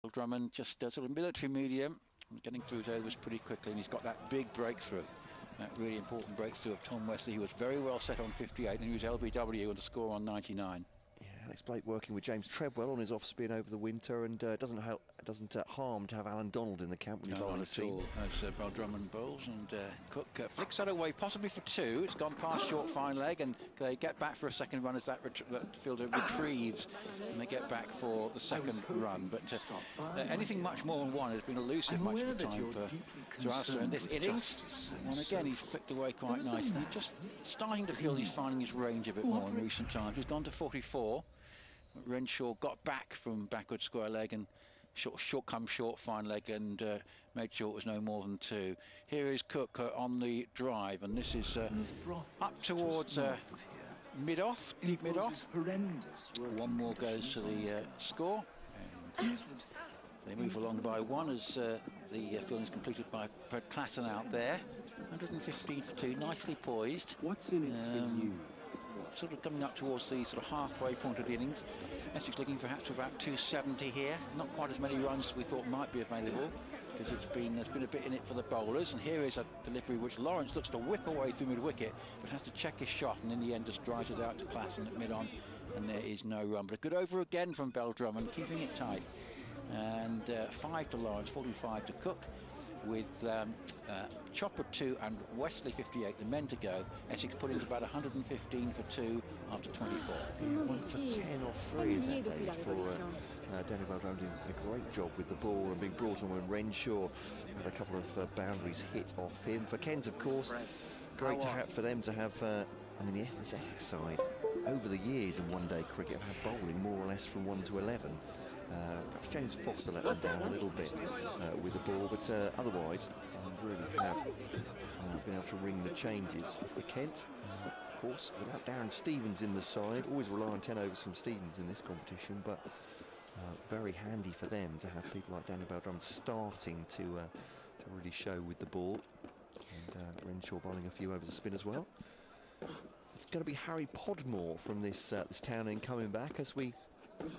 Drummond just sort of military medium, getting through his overs pretty quickly, and he's got that big breakthrough. That really important breakthrough of Tom Wesley, who was very well set on 58, and he was LBW with a score on 99. Yeah, Alex Blake working with James Treadwell on his off-spin over the winter, and doesn't harm to have Alan Donald in the camp when you bowl the scene. As Bell Drummond bowls, and Cook flicks that away, possibly for two. It's gone past short fine leg, and they get back for a second run as that fielder retrieves, and they get back for the second run. But anything much more than one has been elusive much of the time for Sir Alistair in this innings. And again, he's flicked away quite nicely. Just starting to feel he's finding his range a bit more in recent times. He's gone to 44. Renshaw got back from backward square leg and short fine leg, and made sure it was no more than two. Here is Cook on the drive, and this is up towards mid-off, deep mid-off. One more goes to the score. They move along by one as the field is completed by Fred Klassen out there. 115 for two, nicely poised. What's in it for you? Sort of coming up towards the sort of halfway point of the innings. Essex looking perhaps about 270 here. Not quite as many runs as we thought might be available, because there's been a bit in it for the bowlers. And here is a delivery which Lawrence looks to whip away through mid-wicket, but has to check his shot, and in the end just drives it out to Klassen at mid-on, and there is no run. But a good over again from Bell Drummond, keeping it tight. And 5 to Lawrence, 45 to Cook, with Chopper 2 and Wesley 58, the men to go. Essex put into about 115 for 2 after 24. Yeah, 1 for 10 off 3 is that, David, for Danny Baldwin doing a great job with the ball and being brought on when Renshaw had a couple of boundaries hit off him. For Kent, of course, great for them to have, I mean, the Essex side over the years in one-day cricket have had bowling more or less from 1 to 11. Perhaps James Foster let them down a little bit with the ball, but otherwise really have been able to ring the changes for Kent. Of course, without Darren Stevens in the side, always rely on 10 overs from Stevens in this competition, but very handy for them to have people like Danny Baldwin starting to really show with the ball, and Renshaw bowling a few overs of spin as well. It's going to be Harry Podmore from this town end coming back as we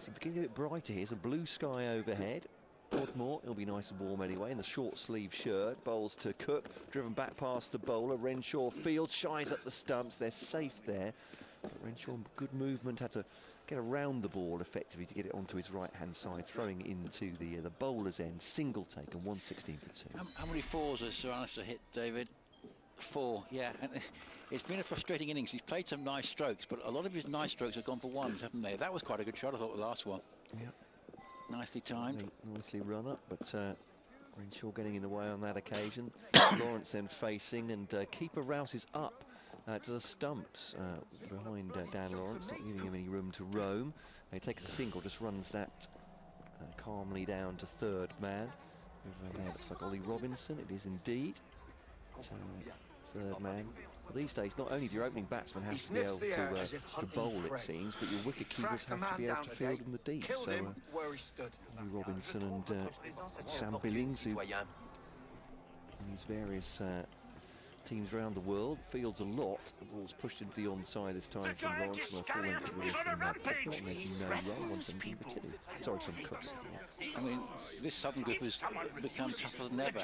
see beginning a bit brighter here. It's a blue sky overhead. Podmore, he'll be nice and warm anyway in the short sleeve shirt. Bowls to Cook, driven back past the bowler. Renshaw fields, shies at the stumps. They're safe there. But Renshaw, good movement, had to get around the ball effectively to get it onto his right hand side, throwing into the bowler's end. Single take and 116 for 2. How many fours has Sir Alistair hit, David? 4, yeah. And it's been a frustrating innings. He's played some nice strokes, but a lot of his nice strokes have gone for ones, haven't they? That was quite a good shot, I thought, the last one. Yeah. Nicely timed. Nicely run up, but Renshaw getting in the way on that occasion. Lawrence then facing, and keeper rouses up to the stumps behind Dan Lawrence, not giving him any room to roam. He takes a single, just runs that calmly down to third man. Over there looks like Ollie Robinson, it is indeed. Third man. Well, these days, not only do your opening batsmen have to be able to bowl, it seems, but your wicket keepers have to be able to field in the deep. So, Ollie Robinson and Sam Billings, who in these various teams around the world fields a lot. The ball's pushed into the onside this time from Lawrence, and a full length away from Podmore, and there's no run, 117 for 2. Sorry, from Cook. I mean, this Southern group has become tougher than ever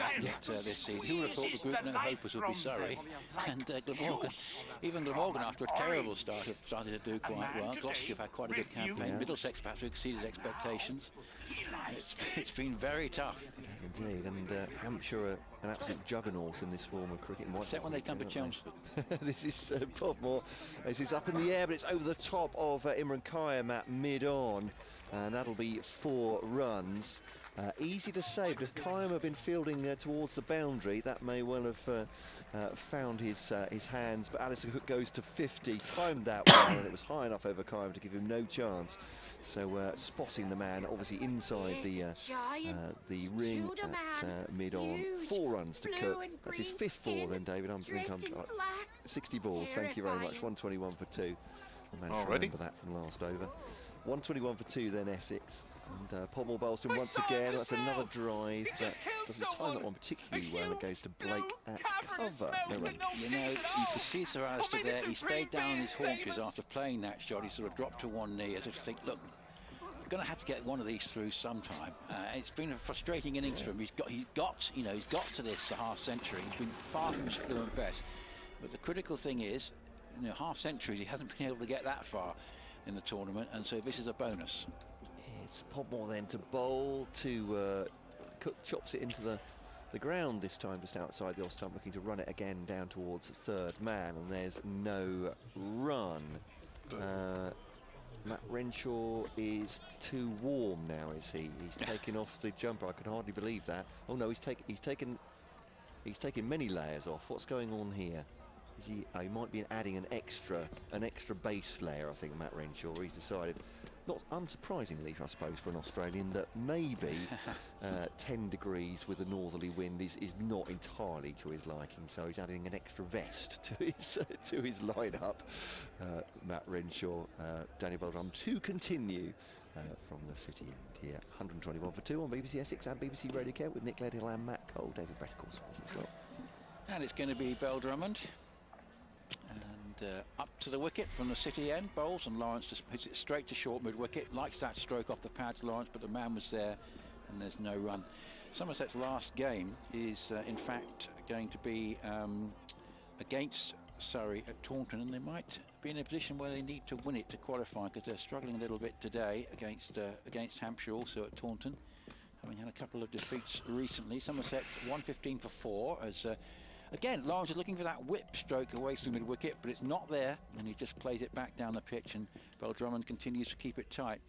this season. Who would have thought the group no hopers would be Surrey? And Glamorgan, even Glamorgan after a terrible start have started to do quite well. Gloucestershire have had quite a good campaign. Middlesex perhaps exceeded expectations. It's been very tough. Indeed, and Hampshire an absolute juggernaut in this form of cricket. Except when they come to Chelmsford. This is Podmore. This is up in the air, but it's over the top of Imran Kayam at mid-on, and that'll be 4 runs. Easy to say, but if Kayam had been fielding towards the boundary, that may well have found his hands, but Alistair Cook goes to 50, timed that well, and it was high enough over Kayam to give him no chance. So spotting the man, obviously inside the ring at mid-on. 4 runs to Cook. That's his 5th 4 then, David. I'm 60 balls, thank you very much. 121 for 2. I managed to remember that from last over. 121 for 2 then, Essex. And Podmore bowls to him once again. That's another drive that doesn't time that one particularly well. It goes to Blake at cover. No run. You know, you could see Sir Alistair there. He stayed down on his haunches after playing that shot. He sort of dropped to one knee as if to think, look, going to have to get one of these through sometime. It's been a frustrating innings for him. He's got to this half century. He's been far from his fluent best. But the critical thing is, half centuries, he hasn't been able to get that far in the tournament, and so this is a bonus. It's Podmore then to bowl, to Cook chops it into the ground this time, just outside the off stump, looking to run it again down towards third man, and there's no run. Matt Renshaw is too warm now, is he? He's taken off the jumper. I can hardly believe that. Oh no, he's taken many layers off. What's going on here? Is he? Oh, he might be adding an extra base layer. I think Matt Renshaw. He's decided, not unsurprisingly, I suppose, for an Australian, that maybe 10 degrees with a northerly wind is not entirely to his liking. So he's adding an extra vest to his lineup. Matt Renshaw, Daniel Beltram to continue from the city end here. 121 for 2 on BBC Essex and BBC Radio Care with Nick Leadhill and Matt Cole. David Brett, of course, with us as well. And it's going to be Beltram. And up to the wicket from the city end, bowls, and Lawrence just hits it straight to short mid-wicket. Likes that stroke off the pads, Lawrence, but the man was there, and there's no run. Somerset's last game is, in fact, going to be against Surrey at Taunton, and they might be in a position where they need to win it to qualify, because they're struggling a little bit today against Hampshire, also at Taunton, having had a couple of defeats recently. Somerset 115 for 4 as. Again, Lawrence is looking for that whip stroke away through mid-wicket, but it's not there, and he just plays it back down the pitch, and Beltram continues to keep it tight.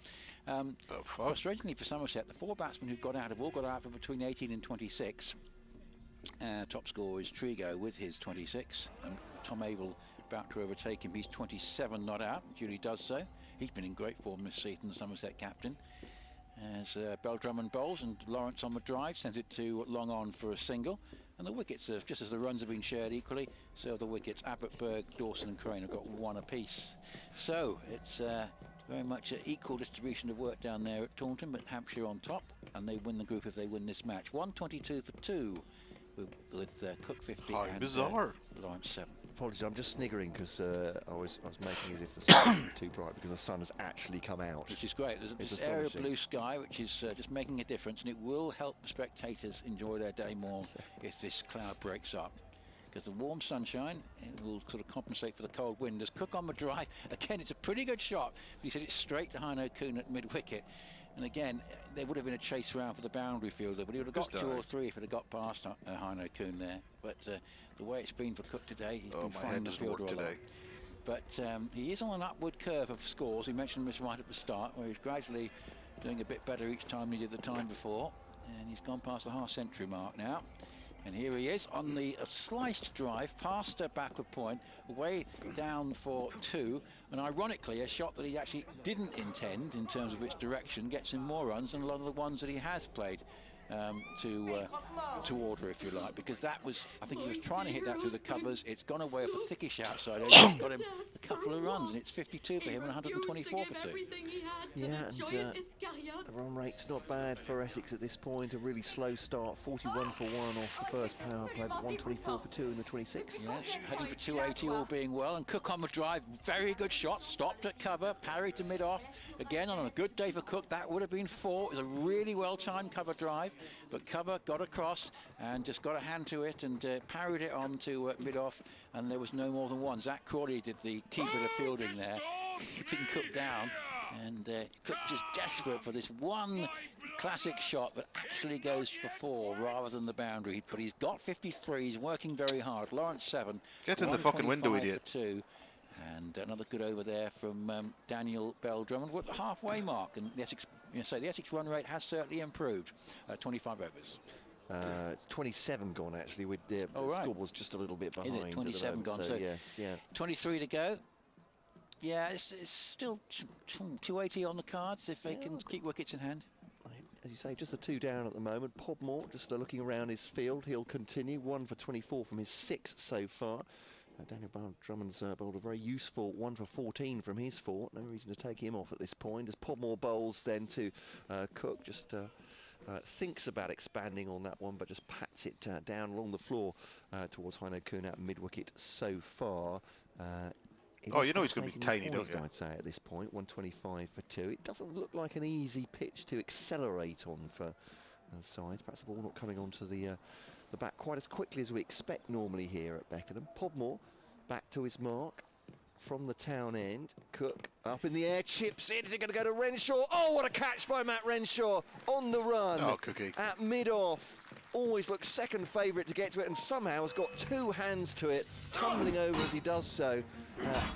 Frustratingly for Somerset, the 4 batsmen who got out have all got out for between 18 and 26. Top scorer is Trigo with his 26, and Tom Abel about to overtake him. He's 27 not out, duly does so. He's been in great form this season, the Somerset captain. As Beltram bowls, and Lawrence on the drive sends it to long on for a single. And the wickets, just as the runs have been shared equally, so the wickets. Abbott, Berg, Dawson and Crane have got 1 apiece. So it's very much an equal distribution of work down there at Taunton, but Hampshire on top, and they win the group if they win this match. 122 for 2 with Cook 50 and bizarre. Lawrence 7. Apologies, I'm just sniggering because I was making as if the sun was too bright, because the sun has actually come out. Which is great. There's this area of blue sky which is just making a difference, and it will help the spectators enjoy their day more if this cloud breaks up. Because the warm sunshine, it will sort of compensate for the cold wind. As Cook on the drive, again, it's a pretty good shot. He said it's straight to Hino Kuhn at mid-wicket. And again, there would have been a chase round for the boundary fielder, but he would have got 2 or 3 if it had got past Hino Kuhn there. But the way it's been for Cook today, he's been finding the fielder a lot. But he is on an upward curve of scores. We mentioned this right at the start, where he's gradually doing a bit better each time he did the time before. And he's gone past the half-century mark now. And here he is on the sliced drive past a backward point, way down for 2. And ironically, a shot that he actually didn't intend in terms of its direction gets him more runs than a lot of the ones that he has played to order, if you like, because that was, I think he was trying to hit that through the covers. It's gone away off a thickish outside edge. It's got him a couple of runs, and it's 52 for him and 124 for 2. Yeah, and the run rate's not bad for Essex at this point. A really slow start, 41 for 1 off the first power play, but 124 for 2 in the 26. Yes, heading for 280, all being well. And Cook on the drive, very good shot, stopped at cover, parried to mid-off. Again, on a good day for Cook, that would have been 4. It was a really well-timed cover drive, but cover got across and just got a hand to it and parried it on to mid-off, and there was no more than 1. Zach Crawley did the key bit of fielding there, keeping Cook down, and Cook just desperate for this one classic shot that actually goes for 4 rather than the boundary. But he's got 53, he's working very hard. Lawrence 7. Get in the fucking window, idiot. 2. And another good over there from Daniel Beltram. We're at the halfway mark, and the Essex, the Essex run rate has certainly improved. 25 overs. It's 27 gone actually. With the score was just a little bit behind. Is it 27 gone? So yes, yeah. 23 to go. Yeah, it's still 280 on the cards if they can keep wickets in hand. As you say, just the 2 down at the moment. Podmore just looking around his field. He'll continue. 1 for 24 from his 6 so far. Daniel Drummond's bowled a very useful 1 for 14 from his 4. No reason to take him off at this point. As Podmore bowls then to Cook, just thinks about expanding on that one, but just pats it down along the floor towards Hino Kuhn at mid-wicket so far. Oh, you know he's going to be tiny, don't you? I'd say at this point, 125 for 2. It doesn't look like an easy pitch to accelerate on for sides. Perhaps the ball not coming onto the back quite as quickly as we expect normally here at Beckenham. Podmore back to his mark from the town end. Cook up in the air, chips in. Is it going to go to Renshaw? Oh, what a catch by Matt Renshaw on the run. Oh, Cookie. At mid-off. Always looks second favourite to get to it, and somehow has got two hands to it, tumbling over as he does so,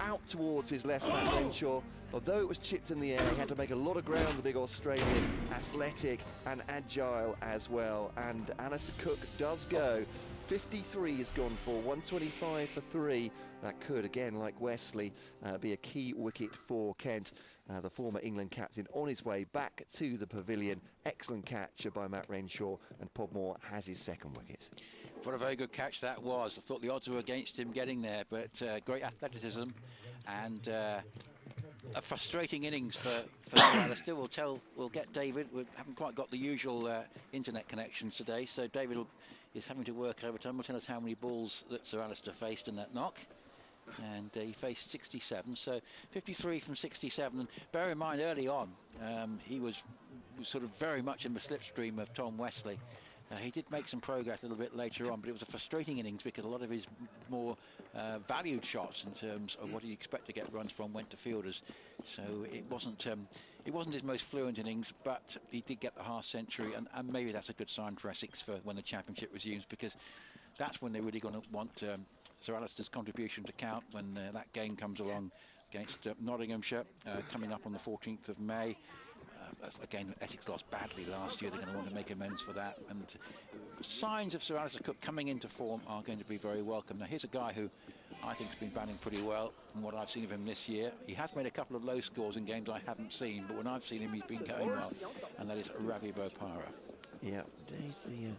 out towards his left, Matt Renshaw. Although it was chipped in the air, he had to make a lot of ground, the big Australian, athletic and agile as well. And Alistair Cook does go. 53 has gone for, 125 for 3. That could, again, like Wesley, be a key wicket for Kent. The former England captain on his way back to the pavilion. Excellent catch by Matt Renshaw, and Podmore has his second wicket. What a very good catch that was. I thought the odds were against him getting there, but great athleticism and a frustrating innings for Alistair. We'll get David. We haven't quite got the usual internet connections today, so David is having to work overtime. Will tell us how many balls that Sir Alistair faced in that knock. And he faced 67, so 53 from 67. And bear in mind, early on, he was sort of very much in the slipstream of Tom Wesley. He did make some progress a little bit later on, but it was a frustrating innings because a lot of his more valued shots in terms of what he'd expect to get runs from went to fielders. So it wasn't his most fluent innings, but he did get the half century, and maybe that's a good sign for Essex for when the championship resumes, because that's when they're really going to want Sir Alistair's contribution to count when that game comes along against Nottinghamshire, coming up on the 14th of May. Again, Essex lost badly last year. They're going to want to make amends for that. And signs of Sir Alistair Cook coming into form are going to be very welcome. Now, here's a guy who I think has been batting pretty well from what I've seen of him this year. He has made a couple of low scores in games I haven't seen, but when I've seen him, he's been going well. And that is Ravi Bopara. Yeah, the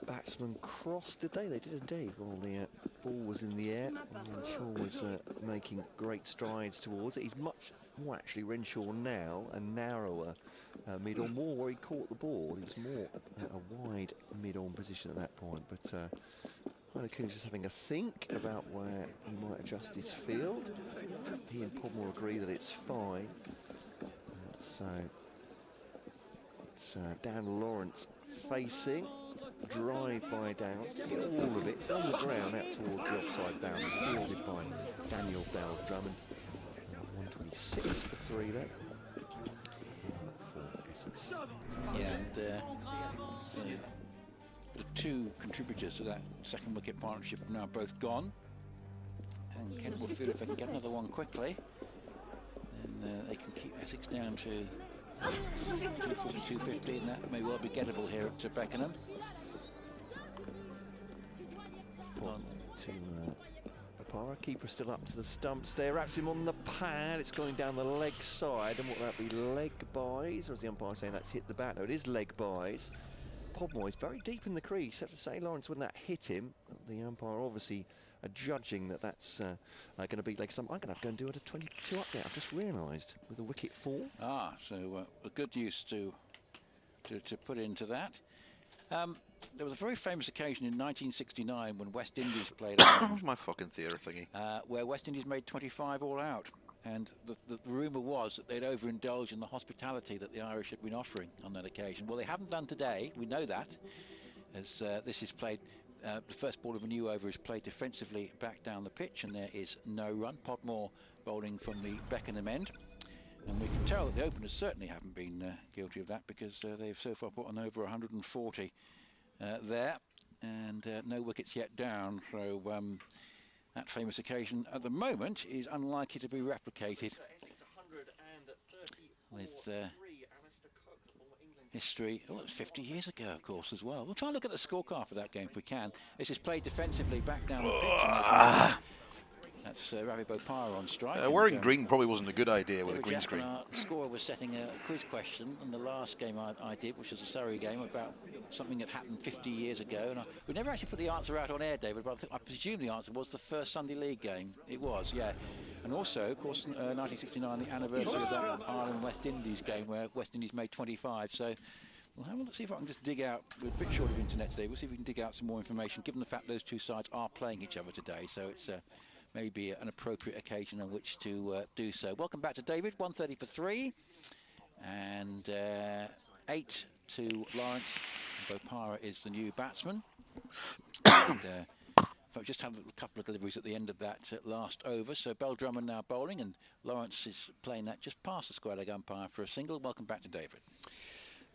batsman crossed, did they? They did indeed. While the ball was in the air, Renshaw was making great strides towards it. He's much more actually Renshaw now, and narrower mid-on, more where he caught the ball. He was more a wide mid-on position at that point. But Coon's just having a think about where he might adjust his field. He and Podmore agree that it's fine. So it's Dan Lawrence facing. Drive by Downs, all of it on the ground out towards the offside boundary, fielded by Daniel Bell Drummond. 126 for 3 there for Essex. Yeah, and so the two contributors to that second wicket partnership have now both gone, and Kent will feel if they can get another one quickly, then they can keep Essex down to 240, 250, and that may well be gettable here at Beckenham. On to Bopara, keeper still up to the stumps there, wraps him on the pad, it's going down the leg side, and what would that be, leg buys, or is the umpire saying that's hit the bat? No, it is leg buys. Podmore is very deep in the crease, have to say, Lawrence, when that hit him, the umpire obviously judging that that's going to be leg stump. I'm going to have to go and do it a 22 up there, I've just realised, with a wicket fall. So a good use to put into that. There was a very famous occasion in 1969 when West Indies played my fucking theatre thingy. Where West Indies made 25 all out, and the rumour was that they'd overindulged in the hospitality that the Irish had been offering on that occasion. Well, they haven't done today, we know that, as this is played, the first ball of a new over is played defensively back down the pitch, and there is no run. Podmore bowling from the Beckenham end. And we can tell that the openers certainly haven't been guilty of that, because they've so far put on over 140 there, and no wickets yet down. So that famous occasion at the moment is unlikely to be replicated, with history. Oh, it's 50 years ago, of course, as well. We'll try and look at the scorecard for that game if we can. This is played defensively back down the pitch. That's Ravi Bopara on strike. Wearing green probably wasn't a good idea with a green screen. Our scorer was setting a quiz question in the last game I did, which was a Surrey game, about something that happened 50 years ago. And we never actually put the answer out on air, David, but I presume the answer was the first Sunday League game. It was, yeah. And also, of course, 1969, the anniversary of that Ireland-West Indies game where West Indies made 25. So we'll have a look, see if I can just dig out, we're a bit short of internet today, we'll see if we can dig out some more information, given the fact those two sides are playing each other today. So it's maybe an appropriate occasion on which to do so. Welcome back to David. 130 for 3, and 8 to Lawrence. Bopara is the new batsman. And, I've just had a couple of deliveries at the end of that last over. So Drummond now bowling, and Lawrence is playing that just past the square leg umpire for a single. Welcome back to David.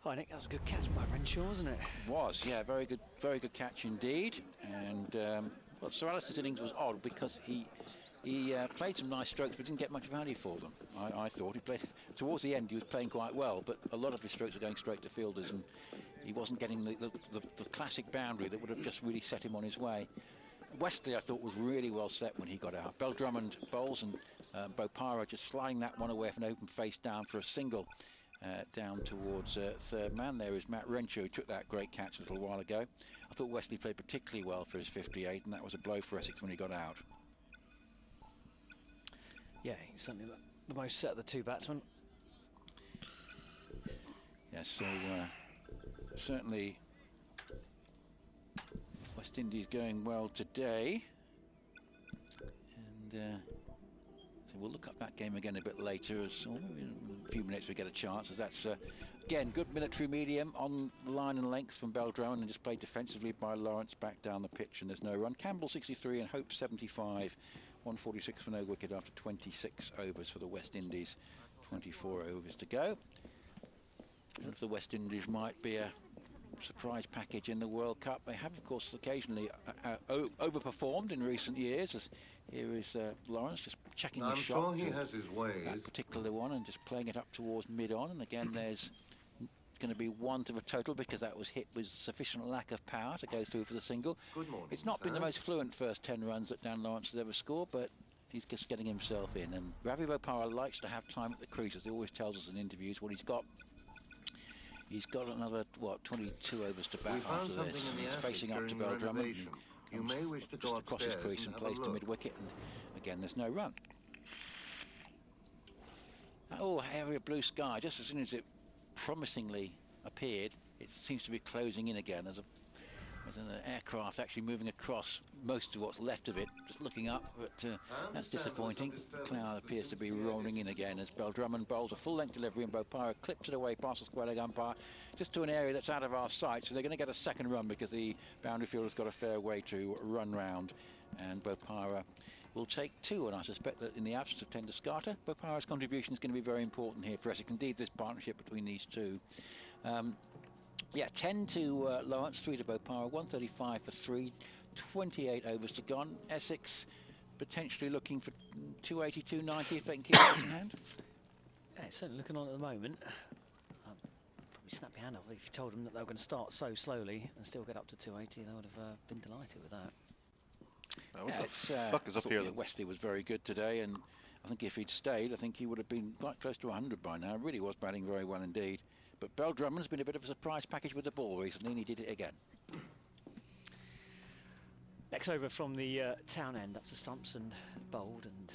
Hi Nick, that was a good catch by Renshaw, wasn't it? Was, yeah, very good catch indeed. And well, Sir Alice's innings was odd because he played some nice strokes but didn't get much value for them. I thought he played towards the end. He was playing quite well, but a lot of his strokes were going straight to fielders, and he wasn't getting the classic boundary that would have just really set him on his way. Westley, I thought, was really well set when he got out. Drummond bowls, and Bopara just sliding that one away from an open face down for a single. Down towards third man. There is Matt Renshaw, who took that great catch a little while ago. I thought Westley played particularly well for his 58, and that was a blow for Essex when he got out. Yeah, he's certainly the most set of the two batsmen. Yes, so certainly West Indies going well today. And so we'll look up that game again a bit later, as in a few minutes we get a chance, as that's again good military medium on the line and length from Drummond, and just played defensively by Lawrence back down the pitch, and there's no run. Campbell 63 and Hope 75, 146 for no wicket after 26 overs for the West Indies, 24 overs to go. And if the West Indies might be a surprise package in the World Cup, they have of course occasionally overperformed in recent years, as here is Lawrence just checking his shot. I'm sure he has his ways. That particular one, and just playing it up towards mid-on, and again there's going to be one to the total because that was hit with sufficient lack of power to go through for the single. Good morning, it's not been sir. the most fluent first 10 runs that Dan Lawrence has ever scored, but he's just getting himself in, and Ravi Bopara likes to have time at the crease, as he always tells us in interviews. What he's got another, what, 22 overs to bat after this. He's facing up to Drummond. You may wish to go across his crease and plays to mid-wicket, and again there's no run. Oh, area blue sky. Just as soon as it promisingly appeared, it seems to be closing in again. There's an aircraft actually moving across most of what's left of it, just looking up, but that's disappointing. The cloud appears to be rolling in again as Drummond bowls a full-length delivery, and Bopara clips it away past the square leg umpire, just to an area that's out of our sight. So they're going to get a second run because the boundary fielder's got a fair way to run round, and Bopara will take 2, and I suspect that in the absence of Tender Scarter, Bopara's contribution is going to be very important here for Essex. Indeed, this partnership between these two. Yeah, 10 to Lawrence, 3 to Bopara, 135 for 3, 28 overs to gone. Essex potentially looking for 280, 290 if they can keep it in hand. Yeah, it's certainly looking on at the moment. Probably snap your hand off if you told them that they were going to start so slowly and still get up to 280. They would have been delighted with that. What the fuck is up here? Westley was very good today, and I think if he'd stayed, I think he would have been quite close to 100 by now. Really was batting very well indeed. But Drummond's been a bit of a surprise package with the ball recently, and he did it again. Next over from the town end up to stumps and bowled, and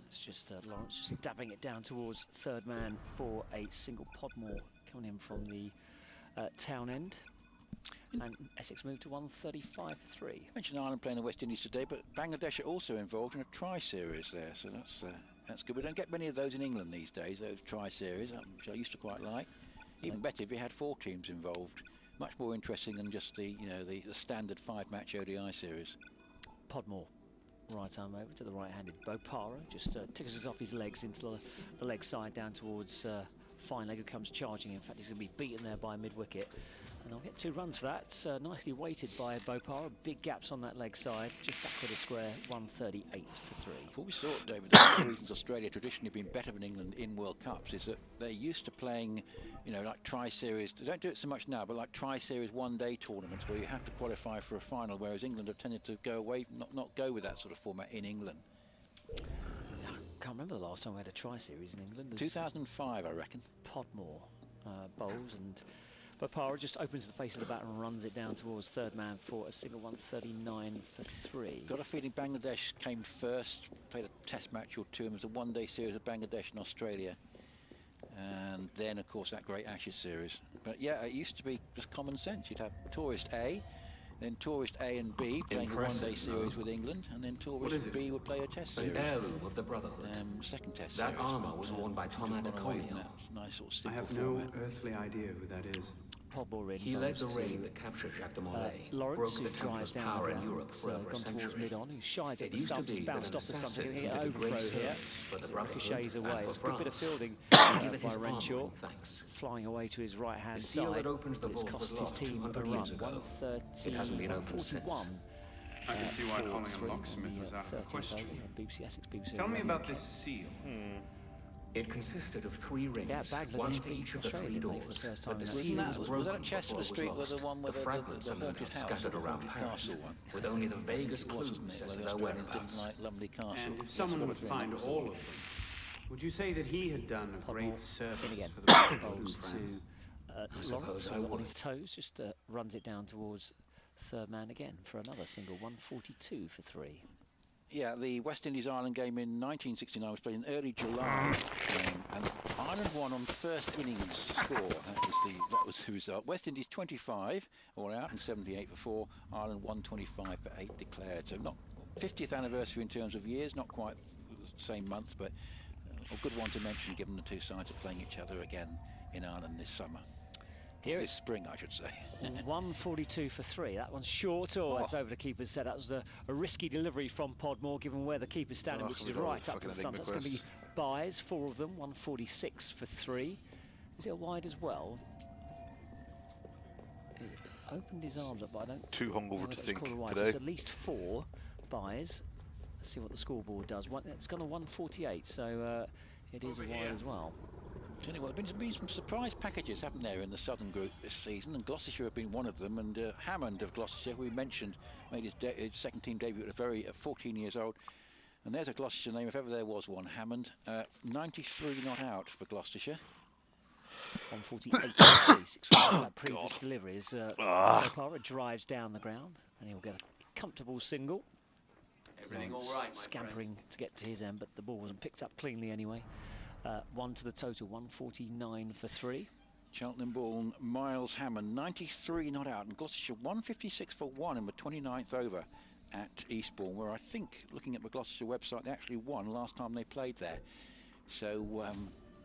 it's just Lawrence just dabbing it down towards third man for a single. Podmore coming in from the town end. And Essex moved to 135 for 3. I mentioned Ireland playing the West Indies today, but Bangladesh are also involved in a tri-series there, so that's good. We don't get many of those in England these days, those tri-series, which I used to quite like. Even better if you had 4 teams involved. Much more interesting than just the standard 5-match ODI series. Podmore, right arm over to the right-handed Bopara, just tickles off his legs into the leg side down towards fine leg, who comes charging. In fact, he's going to be beaten there by mid-wicket, and I'll get 2 runs for that. Nicely weighted by Bopara. Big gaps on that leg side, just back of the square. 138 for 3. Before we saw it, David, one of the reasons Australia traditionally been better than England in World Cups is that they're used to playing, like tri-series. They don't do it so much now, but like tri-series one-day tournaments where you have to qualify for a final, whereas England have tended to go away, not go with that sort of format in England. I can't remember the last time we had a tri-series in England. 2005, I reckon. Podmore bowls, and Bopara just opens the face of the bat and runs it down towards third man for a single. 139 for 3. Got a feeling Bangladesh came first, played a test match or 2, and it was a one-day series of Bangladesh and Australia. And then, of course, that great Ashes series. But yeah, it used to be just common sense. You'd have tourist A, then Tourist A and B playing a one-day series with England, and then Tourist B would play a test series. An heirloom of the Brotherhood. Second test that series. armor was worn by Tom Adekolian. Nice sort of simple I have format. no earthly idea who that is. He led the raid that captured Jacques de Molay, Lawrence, broke the Templars' power in Europe for over a gone towards century. mid-on, who shies at It the used to stumps, be bounced that off the an stumps, assassin getting an did a great overthrow here. service for the As it Brotherhood ricochets away. and for It's a good bit of France. fielding Give it by his armor Renshaw, in thanks. flying away to his right-hand The seal side. that opens the It's vault cost was his lost team a 200 run, years ago. 113, It hasn't been opened since. 141. I can see why calling for a locksmith was out of the 13th question. over on BBC Essex, BBC Tell me Radio. about this seal. It consisted of 3 rings, Yeah, Bangladesh one for beat each of the Australia, 3 didn't they, doors. for the first But time the in that seal series. was Was broken that Chester before it Street was with the lost. one with The the fragments are no haunted doubt house, scattered the around haunted Paris, castle one? with only the vaguest It was, clues wasn't it, as where to the their Australians whereabouts. didn't like Lumley Castle. And if Yes, someone would would have been find that all was of them, would you say that he had done a great in service again. for the Brotherhood in Bowls France? to Lawrence, I who on would. his toes, just runs it down towards third man again for another single, 142 for 3. Yeah, the West Indies Ireland game in 1969 was played in early July, and Ireland won on first innings score. That was the result. West Indies 25 all out and 78 for 4. Ireland 125 for 8 declared. So not 50th anniversary in terms of years, not quite the same month, but a good one to mention given the two sides are playing each other again in Ireland this summer. Here This spring, I should say. 142 for 3. That one's short. It's over the keeper's set. That was a risky delivery from Podmore, given where the keeper's standing, which is right up to the stump. That's going to be buys, 4 of them. 146 for 3. Is it a wide as well? He opened his arms up, but I don't. Too hungover to think So today. it's at least 4 buys. Let's see what the scoreboard does. It's gone to 148, so it is a wide as well. Tell you what, there's been some surprise packages, haven't there, in the Southern Group this season, and Gloucestershire have been one of them. And Hammond of Gloucestershire, who we mentioned, made his second team debut at 14 years old. And there's a Gloucestershire name, if ever there was one, Hammond. 93 not out for Gloucestershire. 148 for 3, 6 from that previous delivery as Parra drives down the ground, and he'll get a comfortable single. Everything all right, my scampering to get to his end, but the ball wasn't picked up cleanly anyway. 1 to the total, 149 for 3. Cheltenham Bourne, Miles Hammond, 93 not out, and Gloucestershire 156 for 1 in the 29th over at Eastbourne, where I think, looking at the Gloucestershire website, they actually won last time they played there. So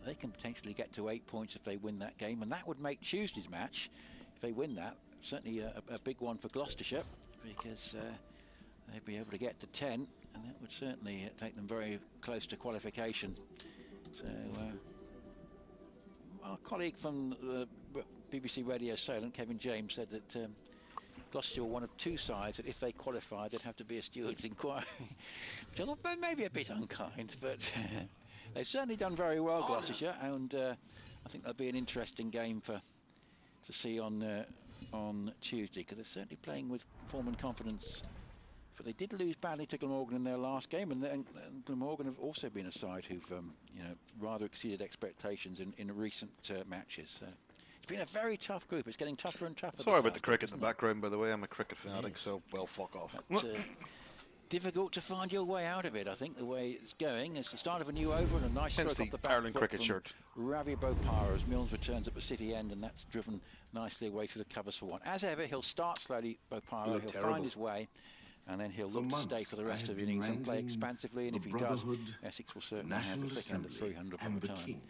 they can potentially get to 8 points if they win that game, and that would make Tuesday's match, if they win that, certainly a big one for Gloucestershire, because they'd be able to get to 10, and that would certainly take them very close to qualification. So our colleague from BBC Radio Solent, Kevin James, said that Gloucestershire were one of 2 sides that if they qualified there'd have to be a stewards' inquiry. Which I thought maybe a bit unkind, but they've certainly done very well, Gloucestershire, and I think that'll be an interesting game to see on Tuesday, because they're certainly playing with form and confidence. But they did lose badly to Glamorgan in their last game, and Glamorgan have also been a side who've rather exceeded expectations in recent matches. So it's been a very tough group. It's getting tougher and tougher. Sorry about the cricket in the background, by the way. I'm a cricket fanatic, so well, fuck off. But, difficult to find your way out of it. I think the way it's going is the start of a new over and a nice stroke off the back Ireland foot cricket from shirt. Ravi Bopara as Milnes returns at the city end, and that's driven nicely away through the covers for 1. As ever, he'll start slowly, Bopara. He'll find his way, and then he'll look to stay for the rest of the innings and play expansively, and if he does, Essex will certainly have the thick end of 300 by the time.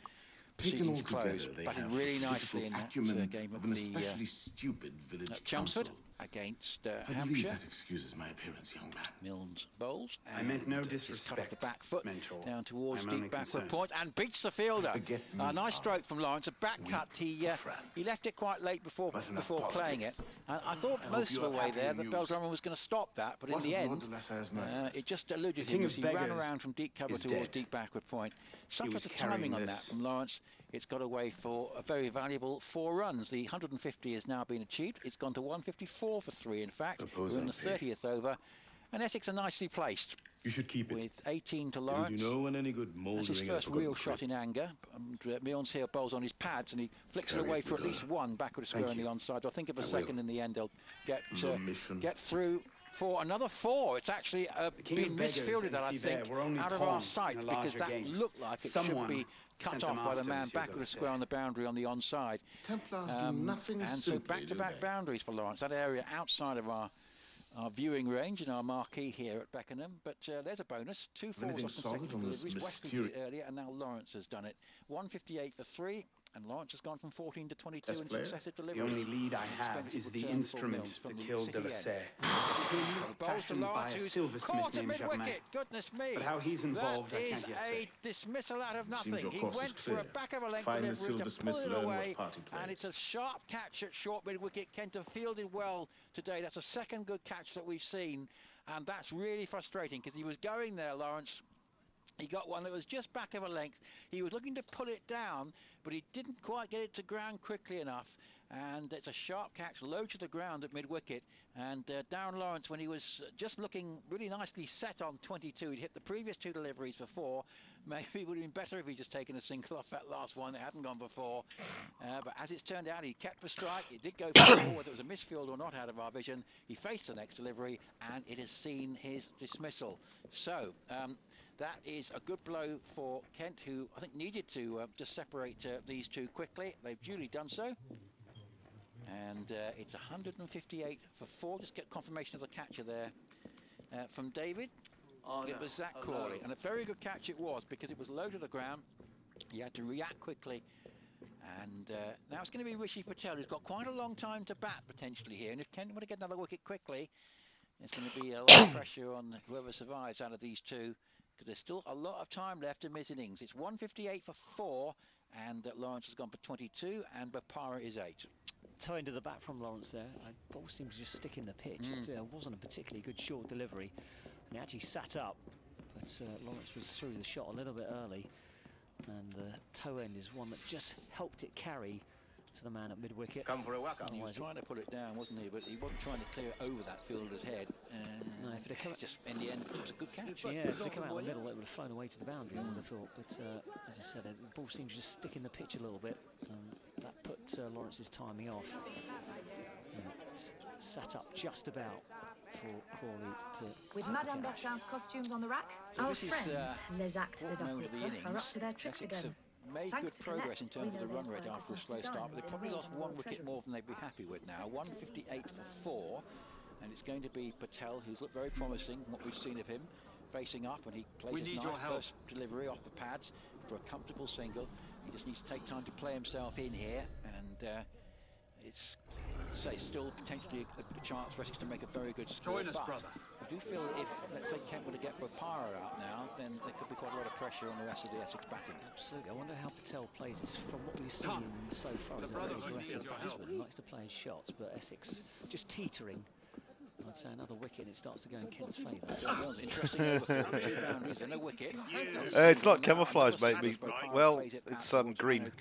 Proceedings close, batting really nicely in that game of the stupid village at Chelmsford against I believe Hampshire. that excuses my appearance, young man. Milnes bowls. I meant no Cut off disrespect, the back foot mentor. down towards I'm deep only backward concerned. point and beats the fielder. Forget A me, nice stroke from Lawrence. A back Weep cut. He for France. left it quite late before But enough playing it. politics. And I thought I hope most of you the have way happy there that news. Beldrummer was going to stop that, but What in the of end, Lord de la Salle's murderers? it just eluded King him of as he ran Beggars around from deep cover is towards dead. deep backward point. Suffered was the carrying timing on that this. from Lawrence. It's got away for a very valuable 4 runs. The 150 has now been achieved. It's gone to 154 for 3, in fact. Suppose We're in I the pay. 30th over. And Essex are nicely placed You should keep it. with 18 to Do Lawrence. you know when any good That's mouldering his in first a forgotten real crib? shot in anger. Milnes here bowls on his pads and he flicks it Carry away it for with at least her. 1 backward Thank square on the you. onside. I think if a I will. second in the end they'll get The mission get through for another 4. It's actually been misfielded, that I think, out of our sight, because that looked like it should be cut off by the man back of the square on the boundary on the onside. Templars do nothing and so simply, back-to-back boundaries for Lawrence. That area outside of our viewing range and our marquee here at Beckenham, but there's a bonus. 2 4s Anything off solid consecutive on this deliveries. Weston did it earlier, and now Lawrence has done it. 158 for 3, and Lawrence has gone from 14 to 22 in successive The deliveries. only lead I have is the instrument that killed de la Serre. Bowls to Lawrence, who's caught at mid-wicket. Goodness me. But how he's involved, I can't yet That is say. a dismissal out of nothing. Seems your He course is went for a clear. back of a length Find the delivery to silversmith, pull it learn what away, part he and plays. it's a sharp catch at short mid-wicket. Kent have fielded well today. That's a second good catch that we've seen, and that's really frustrating because he was going there, Lawrence. He got one that was just back of a length. He was looking to pull it down, but he didn't quite get it to ground quickly enough. And it's a sharp catch, low to the ground at mid-wicket. And Darren Lawrence, when he was just looking really nicely set on 22, he'd hit the previous 2 deliveries before. Maybe it would have been better if he'd just taken a single off that last one that hadn't gone before. But as it's turned out, he kept the strike. It did go forward, whether it was a misfield or not out of our vision. He faced the next delivery, and it has seen his dismissal. So that is a good blow for Kent, who I think needed to just separate these 2 quickly. They've duly done so. And it's 158 for 4. Just get confirmation of the catcher there from David. It was Zach Crawley, and a very good catch it was, because it was low to the ground. He had to react quickly. And now it's going to be Rishi Patel, who's got quite a long time to bat potentially here. And if Kent want to get another wicket quickly, there's going to be a lot of pressure on whoever survives out of these 2, because there's still a lot of time left in his innings. It's 158 for 4, and Lawrence has gone for 22, and Bopara is 8. Toe into the bat from Lawrence there. The ball seems to just stick in the pitch. It wasn't a particularly good short delivery, and he actually sat up, but Lawrence was through the shot a little bit early, and the toe end is one that just helped it carry to the man at mid-wicket. Come for a whack-up. He was trying to pull it down, wasn't he? But he wasn't trying to clear it over that fielder's head. No, if it had come just in the end, it was a good catch. Yeah, if it had come out in the middle, it would have flown away to the boundary, I would have thought. But as I said, the ball seems to just stick in the pitch a little bit, and that put Lawrence's timing off. Sat up just about for Crawley to... With Madame Bertin's costumes on the rack, so our friends, les actes des apôtres, are up to their tricks Essex again. Made Thanks good to progress in Colette, terms of we the know run their rate after a qualities slow must be start, but done they've in probably a lost way 1 more wicket treasurable. more than they'd be happy with now. 158 for 4, and it's going to be Patel, who's looked very promising, what we've seen of him, facing up, and he plays his nice first delivery off the pads for a comfortable single. He just needs to take time to play himself in here, and it's still potentially a chance for Essex to make a very good score. Join us, but brother. I do feel if, let's say, Kent were to get Bopara out now, then there could be quite a lot of pressure on the rest of the Essex batting. Absolutely. I wonder how Patel plays this. From what we've seen so far, he's a very aggressive batsman. He likes to play his shots, but Essex just teetering. I'd say another wicket and it starts to go in Kent's favour. Interesting over 2 boundaries and a wicket. It's not camouflage, mate. Well, it's green.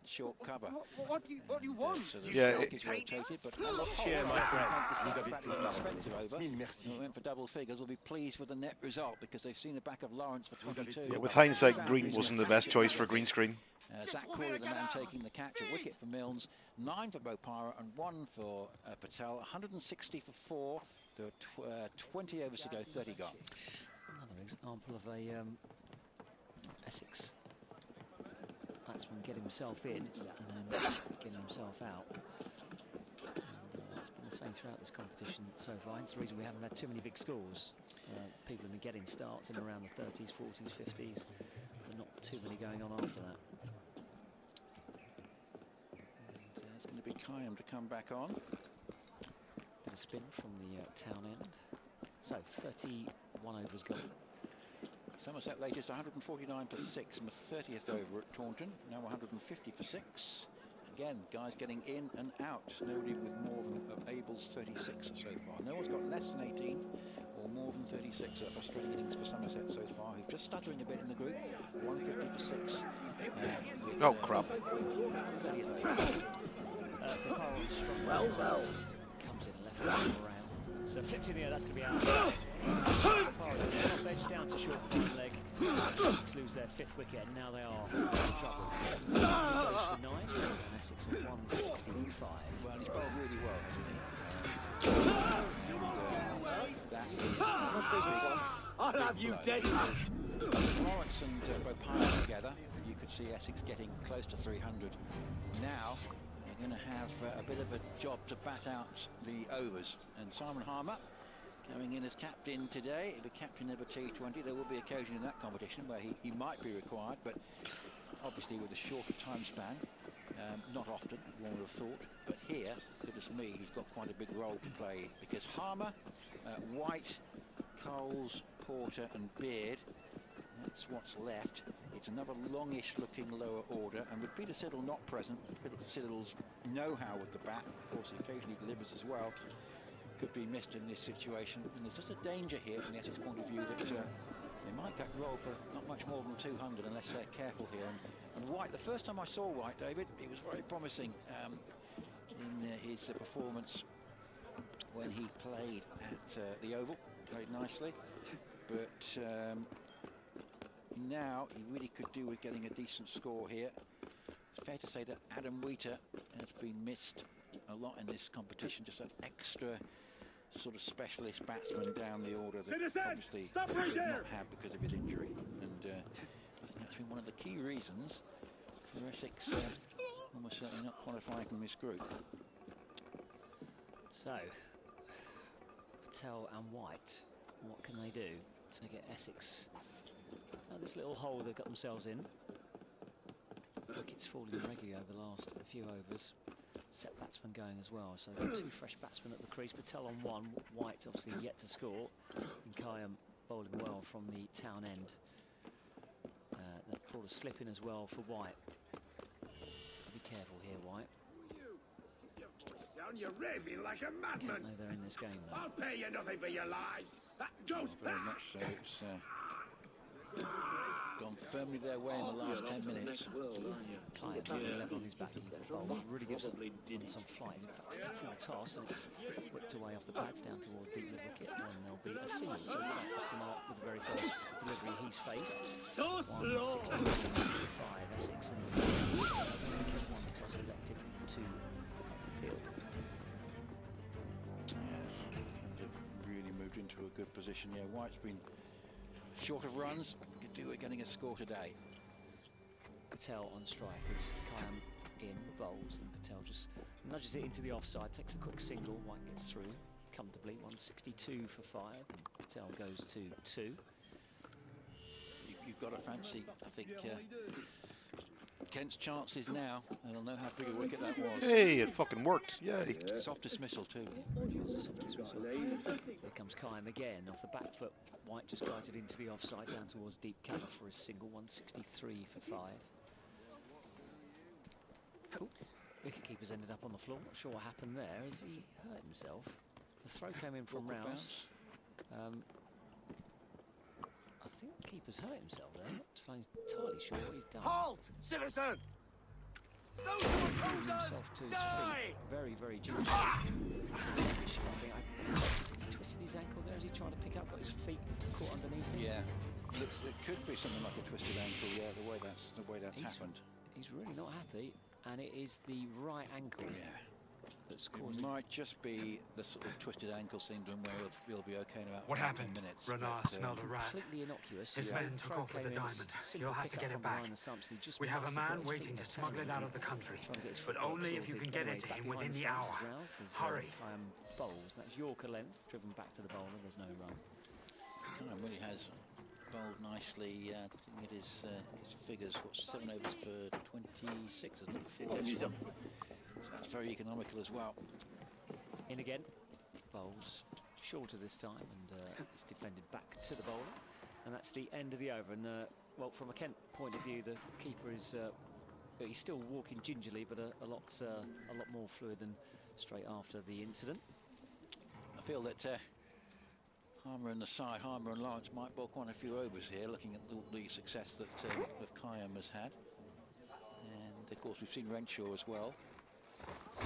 Short cover. What do you want? Yeah, cheer, my friend. Went for double figures. Will be pleased with the net result because they've seen the back of Lawrence for 22. Yeah, with hindsight, green wasn't the best choice for a green screen. Zach Crawley, the man taking the catch, a wicket for Milnes, 9 for Bopara and 1 for Patel. 160 for 4. There are 20 overs to go, 30 gone. Another example of a Essex batsman getting himself in and then getting himself out. And, it's been the same throughout this competition so far. It's the reason we haven't had too many big scores. People have been getting starts in around the 30s, 40s, 50s, but not too many going on after that. And, it's going to be Kayam to come back on. Bit of spin from the town end. So 31 overs gone. Somerset latest 149 for 6 from the 30th over at Taunton. Now 150 for 6. Again, guys getting in and out. Nobody with more than Abel's 36 so far. No one's got less than 18 or more than 36. A frustrating innings for Somerset so far. Who's just stuttering a bit in the group. 150 for 6. Oh, crap. 30th over. Well. Comes in left around. So flipped in the air, that's going to be out. Off edge down to short fine leg. Essex lose their 5th wicket, and now they are in trouble. He goes for 9, and Essex at 165. Well, he's bowled really well, hasn't he? I'll have you dead. Lawrence and Bopara together, you could see Essex getting close to 300. Now they're going to have a bit of a job to bat out the overs. And Simon Harmer coming in as captain today, the captain of a T20. There will be occasion in that competition where he might be required, but obviously with a shorter time span, not often, one would have thought. But here, goodness me, he's got quite a big role to play, because Harmer, White, Coles, Porter and Beard, that's what's left. It's another longish looking lower order, and with Peter Siddle not present, Peter Siddle's know-how with the bat, of course he occasionally delivers as well, could be missed in this situation. And there's just a danger here from the Essex point of view that they might get rolled for not much more than 200 unless they're careful here. And White, the first time I saw White, David, he was very promising in his performance when he played at the Oval, played nicely, but now he really could do with getting a decent score here. It's fair to say that Adam Wheater has been missed a lot in this competition, just that extra sort of specialist batsman down the order that obviously he did not have because of his injury. And I think that's been one of the key reasons for Essex almost certainly not qualifying from this group. So, Patel and White, what can they do to get Essex out of this little hole they've got themselves in? Wickets falling regularly over the last few overs. Set batsman going as well, so two fresh batsmen at the crease. Patel on one, White obviously yet to score, and Kayam bowling well from the town end. That brought a slip in as well for White. Be careful here, White. You're raving like a madman. Can't know they're in this game though. I'll pay you nothing for your lies. That goes very much so. It's gone firmly their way in the last 10 minutes. Client left on his back. He really gives it some flight. In fact, it's a full toss and it's whipped away off the pads down towards deep mid wicket, and there'll be a single. So that's up the mark with the very first delivery he's faced. So slow. 165 Essex, and one toss elected to field. Yes, really moved into a good position. Yeah, White's been short of runs. Could do with getting a score today. Patel on strike as Kayam in bowls, and Patel just nudges it into the offside, takes a quick single. White gets through comfortably. 162 for 5. And Patel goes to 2. You've got to fancy, I think, Kent's chances now. They'll know how big a wicket that was. Hey, it fucking worked. Yay. Soft dismissal too. Soft dismissal. Here comes Kayam again off the back foot. White just guided into the offside down towards deep cover for a single. 163 for 5. Cool. Wicketkeeper's ended up on the floor. Not sure what happened there. Has he hurt himself? The throw came in from Rouse. I think the keeper's hurt himself there. Not entirely sure what he's done. Halt, citizen! Those who oppose us, Himself to his die! feet. Very, very gingerly. I think he twisted his ankle there as he tried to pick up. Got his feet caught underneath him. Yeah, it could be something like a twisted ankle. Yeah, the way that's happened. He's really not happy, and it is the right ankle. Yeah. That's It causing. might just be the sort of twisted ankle syndrome where he'll be okay in about What 15 happened? minutes. Renard but, smelled a rat. Completely innocuous. His men took off with the diamond. You'll have to get it back. We have a man waiting to smuggle it out of the country, but only if you can get it to him within the hour. Hurry. Bowls. That's Yorker length, driven back to the bowler. There's no run. Kayam really has bowled nicely. Looking at his figures, what, 7 overs for 26, isn't it? So that's very economical as well. In again. Bowls shorter this time, and it's defended back to the bowler, and that's the end of the over. And well, from a Kent point of view, the keeper is he's still walking gingerly, but a lot more fluid than straight after the incident. I feel that Harmer and the side, Harmer and Lawrence might bowl quite a few overs here, looking at the success that Kayam has had. And of course we've seen Renshaw as well.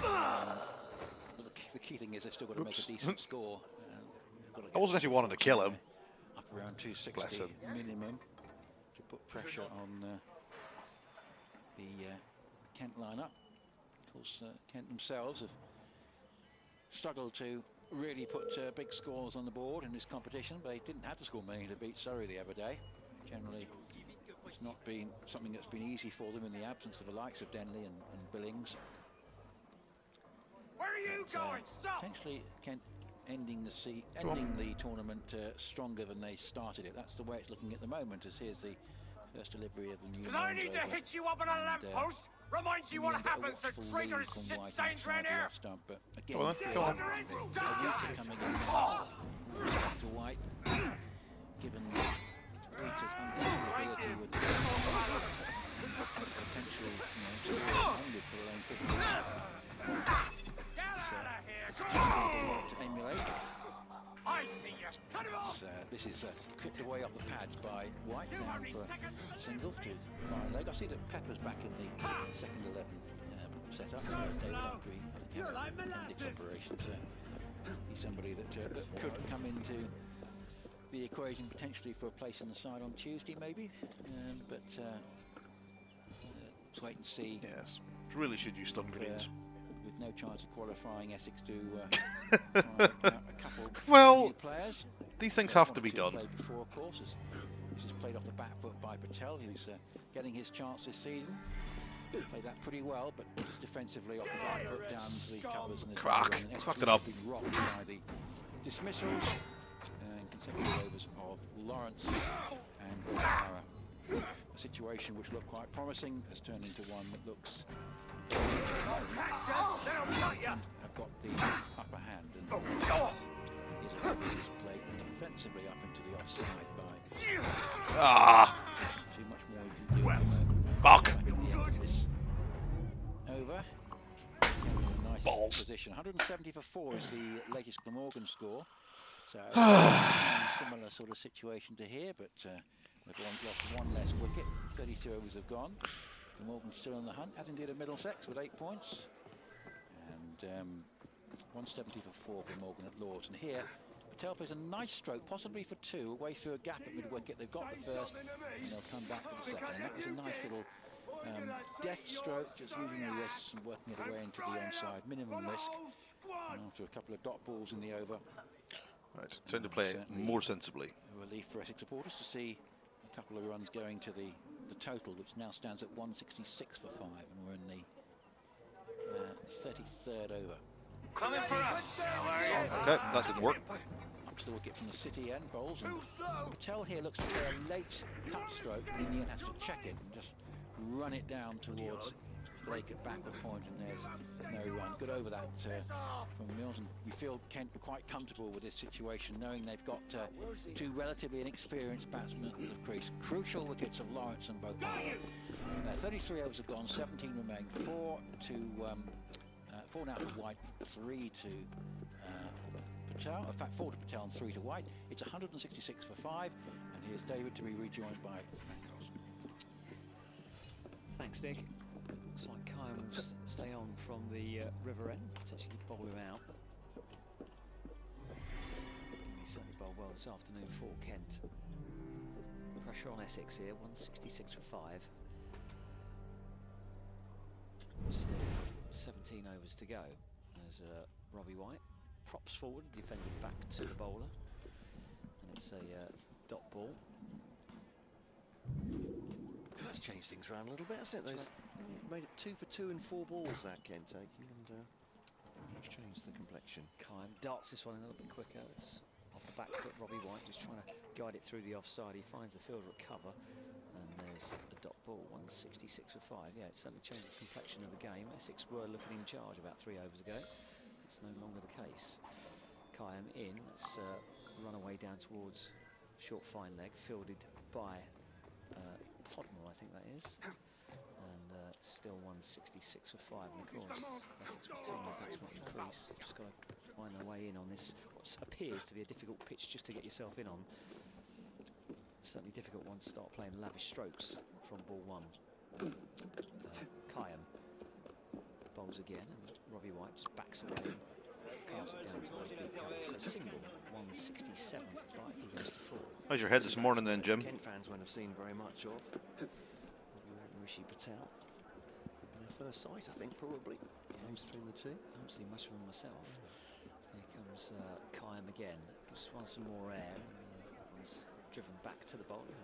But the key thing is they've still got to make a decent score. I wasn't actually wanting to kill him. Up around 260 Bless him. minimum to put pressure on the Kent lineup. Of course, Kent themselves have struggled to really put big scores on the board in this competition. They didn't have to score many to beat Surrey the other day. Generally, it's not been something that's been easy for them in the absence of the likes of Denley and Billings. Where are you going? Stop! Potentially, Kent ending the tournament stronger than they started it. That's the way it's looking at the moment. As here's the first delivery of the new. Because I need to hit you up on a lamppost. Reminds you what happens to traitorous shit stains around here. Stump, but again, Go on. coming in to White, given Wheater's unbelievable ability with potential, for the lane 50. To emulate. I see you. Cut him off. This is clipped away off the pads by White down for a single to fine leg. I see that Pepper's back in the second 11 setup. You're like molasses. He's somebody that could come into the equation potentially for a place in the side on Tuesday, maybe. But let's wait and see. Yes, really should use stun greens. With no chance of qualifying, Essex do try out a couple well, new players. These things have to be done. Before, of course, this is played off the back foot by Patel, who's getting his chance this season. Played that pretty well, but just defensively off the back foot down to the covers and the cracked it up. Been rocked by the dismissals and consecutive overs of Lawrence and O'Hara. A situation which looked quite promising has turned into one that looks have got the upper hand and is played defensively up into the offside by too much more you can do. Fuck. Over. Nice Balls. Position. 170 for 4 is the latest Glamorgan score. So similar sort of situation to here, but they've lost one less wicket. 32 overs have gone. Glamorgan's still on the hunt, as indeed a Middlesex with 8 points. And 170 for 4 for Morgan at Lords. And here, Patel plays a nice stroke, possibly for 2, away through a gap at mid-wicket. They've got the first, and they'll come back for the second. And that was a nice little deft stroke, just using the wrists and working it away into the onside. Minimum risk. And after a couple of dot balls in the over. Right, time to play it more sensibly. A relief for Essex supporters to see a couple of runs going to the total, which now stands at 166 for 5, and we're in the 33rd over. Coming for us. Okay, that didn't work. Up to the wicket from the City end bowls, and Patel here looks to play a late cut stroke, and in the end has to check it and just run it down towards Blake at backward point, and there's no run. Good over that from Mills, and we feel Kent were quite comfortable with this situation, knowing they've got 2 relatively inexperienced batsmen at the crease. Crucial wickets of Lawrence and Bopal. 33 overs have gone, 17 remain. 4 now to White, 3 to Patel. In fact, 4 to Patel and 3 to White. It's 166 for 5, and here's David to be rejoined by Mancos. Thanks, Nick. Looks like Kyle will stay on from the river end, potentially bowl him out. He certainly bowled well this afternoon for Kent. Pressure on Essex here, 166 for 5. Still 17 overs to go. There's Robbie White, props forward, defended back to the bowler. And it's a dot ball. That's changed things around a little bit, hasn't it? Those made it 2 for 2 and 4 balls that Kent taking, and it's changed the complexion. Kime darts this one a little bit quicker. It's off the back foot. Robbie White just trying to guide it through the offside. He finds the fielder at cover, and there's a dot ball. 166 for 5. Yeah, it certainly changed the complexion of the game. Essex were looking in charge about 3 overs ago. It's no longer the case. Kime in. Let's run away down towards short fine leg, fielded by Podmore, I think that is, and still 166 for 5. And of course, Essex with 10 batsmen in the crease, just got to find their way in on this what appears to be a difficult pitch just to get yourself in on. Certainly difficult one to start playing lavish strokes from ball 1. Kime bowls again, and Robbie White just backs away and carves it down towards deep cover for a single. 167 for 5. He goes to 4. How's your head this morning then, Jim? Kent fans won't have seen very much of Rishi Patel. Their first sight, I think, probably. Games between the two. I haven't seen much of him myself. Here comes Kayam again. Just wants some more air. And that one's driven back to the bowler.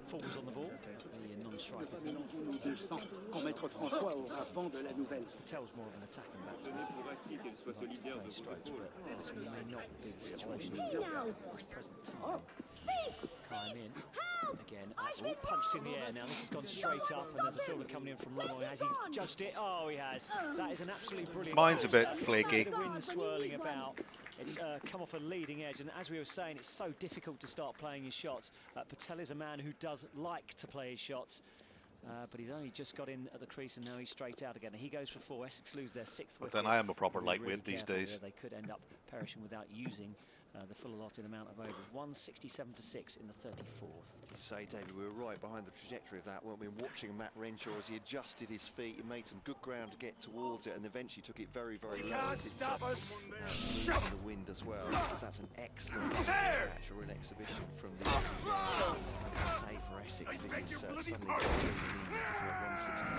Falls on the ball. The non-striker. Patel's more of an attacking batsman. Likes to play strokes, but this may not be the situation at this present time. Kayam in. Again, punched in the air. Now this has gone straight up, and there's a fielder coming in from Lomoy. Has he judged it? Oh, he has. That is an absolutely brilliant. Mine's a bit flaky. The wind swirling about. It's come off a leading edge, and as we were saying, it's so difficult to start playing his shots. Patel is a man who does like to play his shots, but he's only just got in at the crease, and now he's straight out again. He goes for 4. Essex lose their 6th wicket. But then I am a proper Really lightweight these careful days. here. They could end up perishing without using the full allotted amount of overs. 167 for 6 in the 34th. You say, David, we were right behind the trajectory of that, weren't we? Watching Matt Renshaw as he adjusted his feet, he made some good ground to get towards it, and eventually took it very, very low. Can't stop us. In the wind as well. That's an excellent catch, a real exhibition from the say for Essex. This is suddenly at 167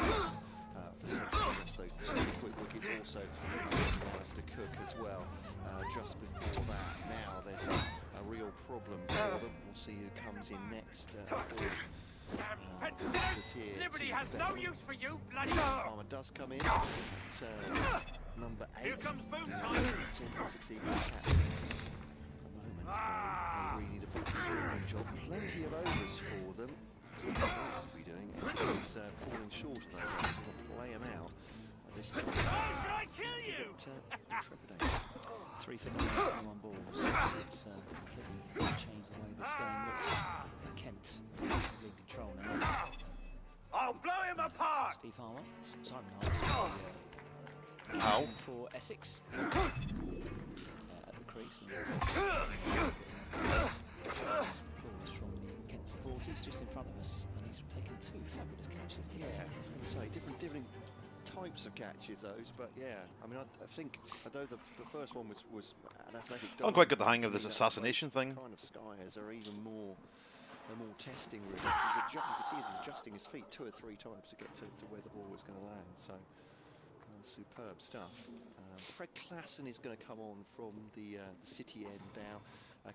for 6. So 2 quick wickets also to Cook as well. Just before that, now there's a real problem for them. We'll see who comes in next. Liberty has no use for you, bloody. Palmer does come in. Number 8. Here comes boom time. At the moment, they really need a good job. Plenty of overs for them. So what are we doing? He's falling short of those. He's going to play them out. This time, Should I kill you? trepidation. 3 for 9 on balls. It's completely changed the way this game looks. Kent defensively in control now. I'll blow him apart. Steve Harmer, Simon Harmer for Essex at the crease. Applause from the Kent supporters just in front of us, and he's taken 2 fabulous catches. Yeah, I was going to say different types of catches, those, but yeah, I mean, I think although the first one was an athletic. I don't quite get the hang of this assassination thing. Kind of skiers are even more. They're more testing, really. You could see he's adjusting his feet 2 or 3 times to get to where the ball was going to land. So superb stuff. Fred Klassen is going to come on from the City end now.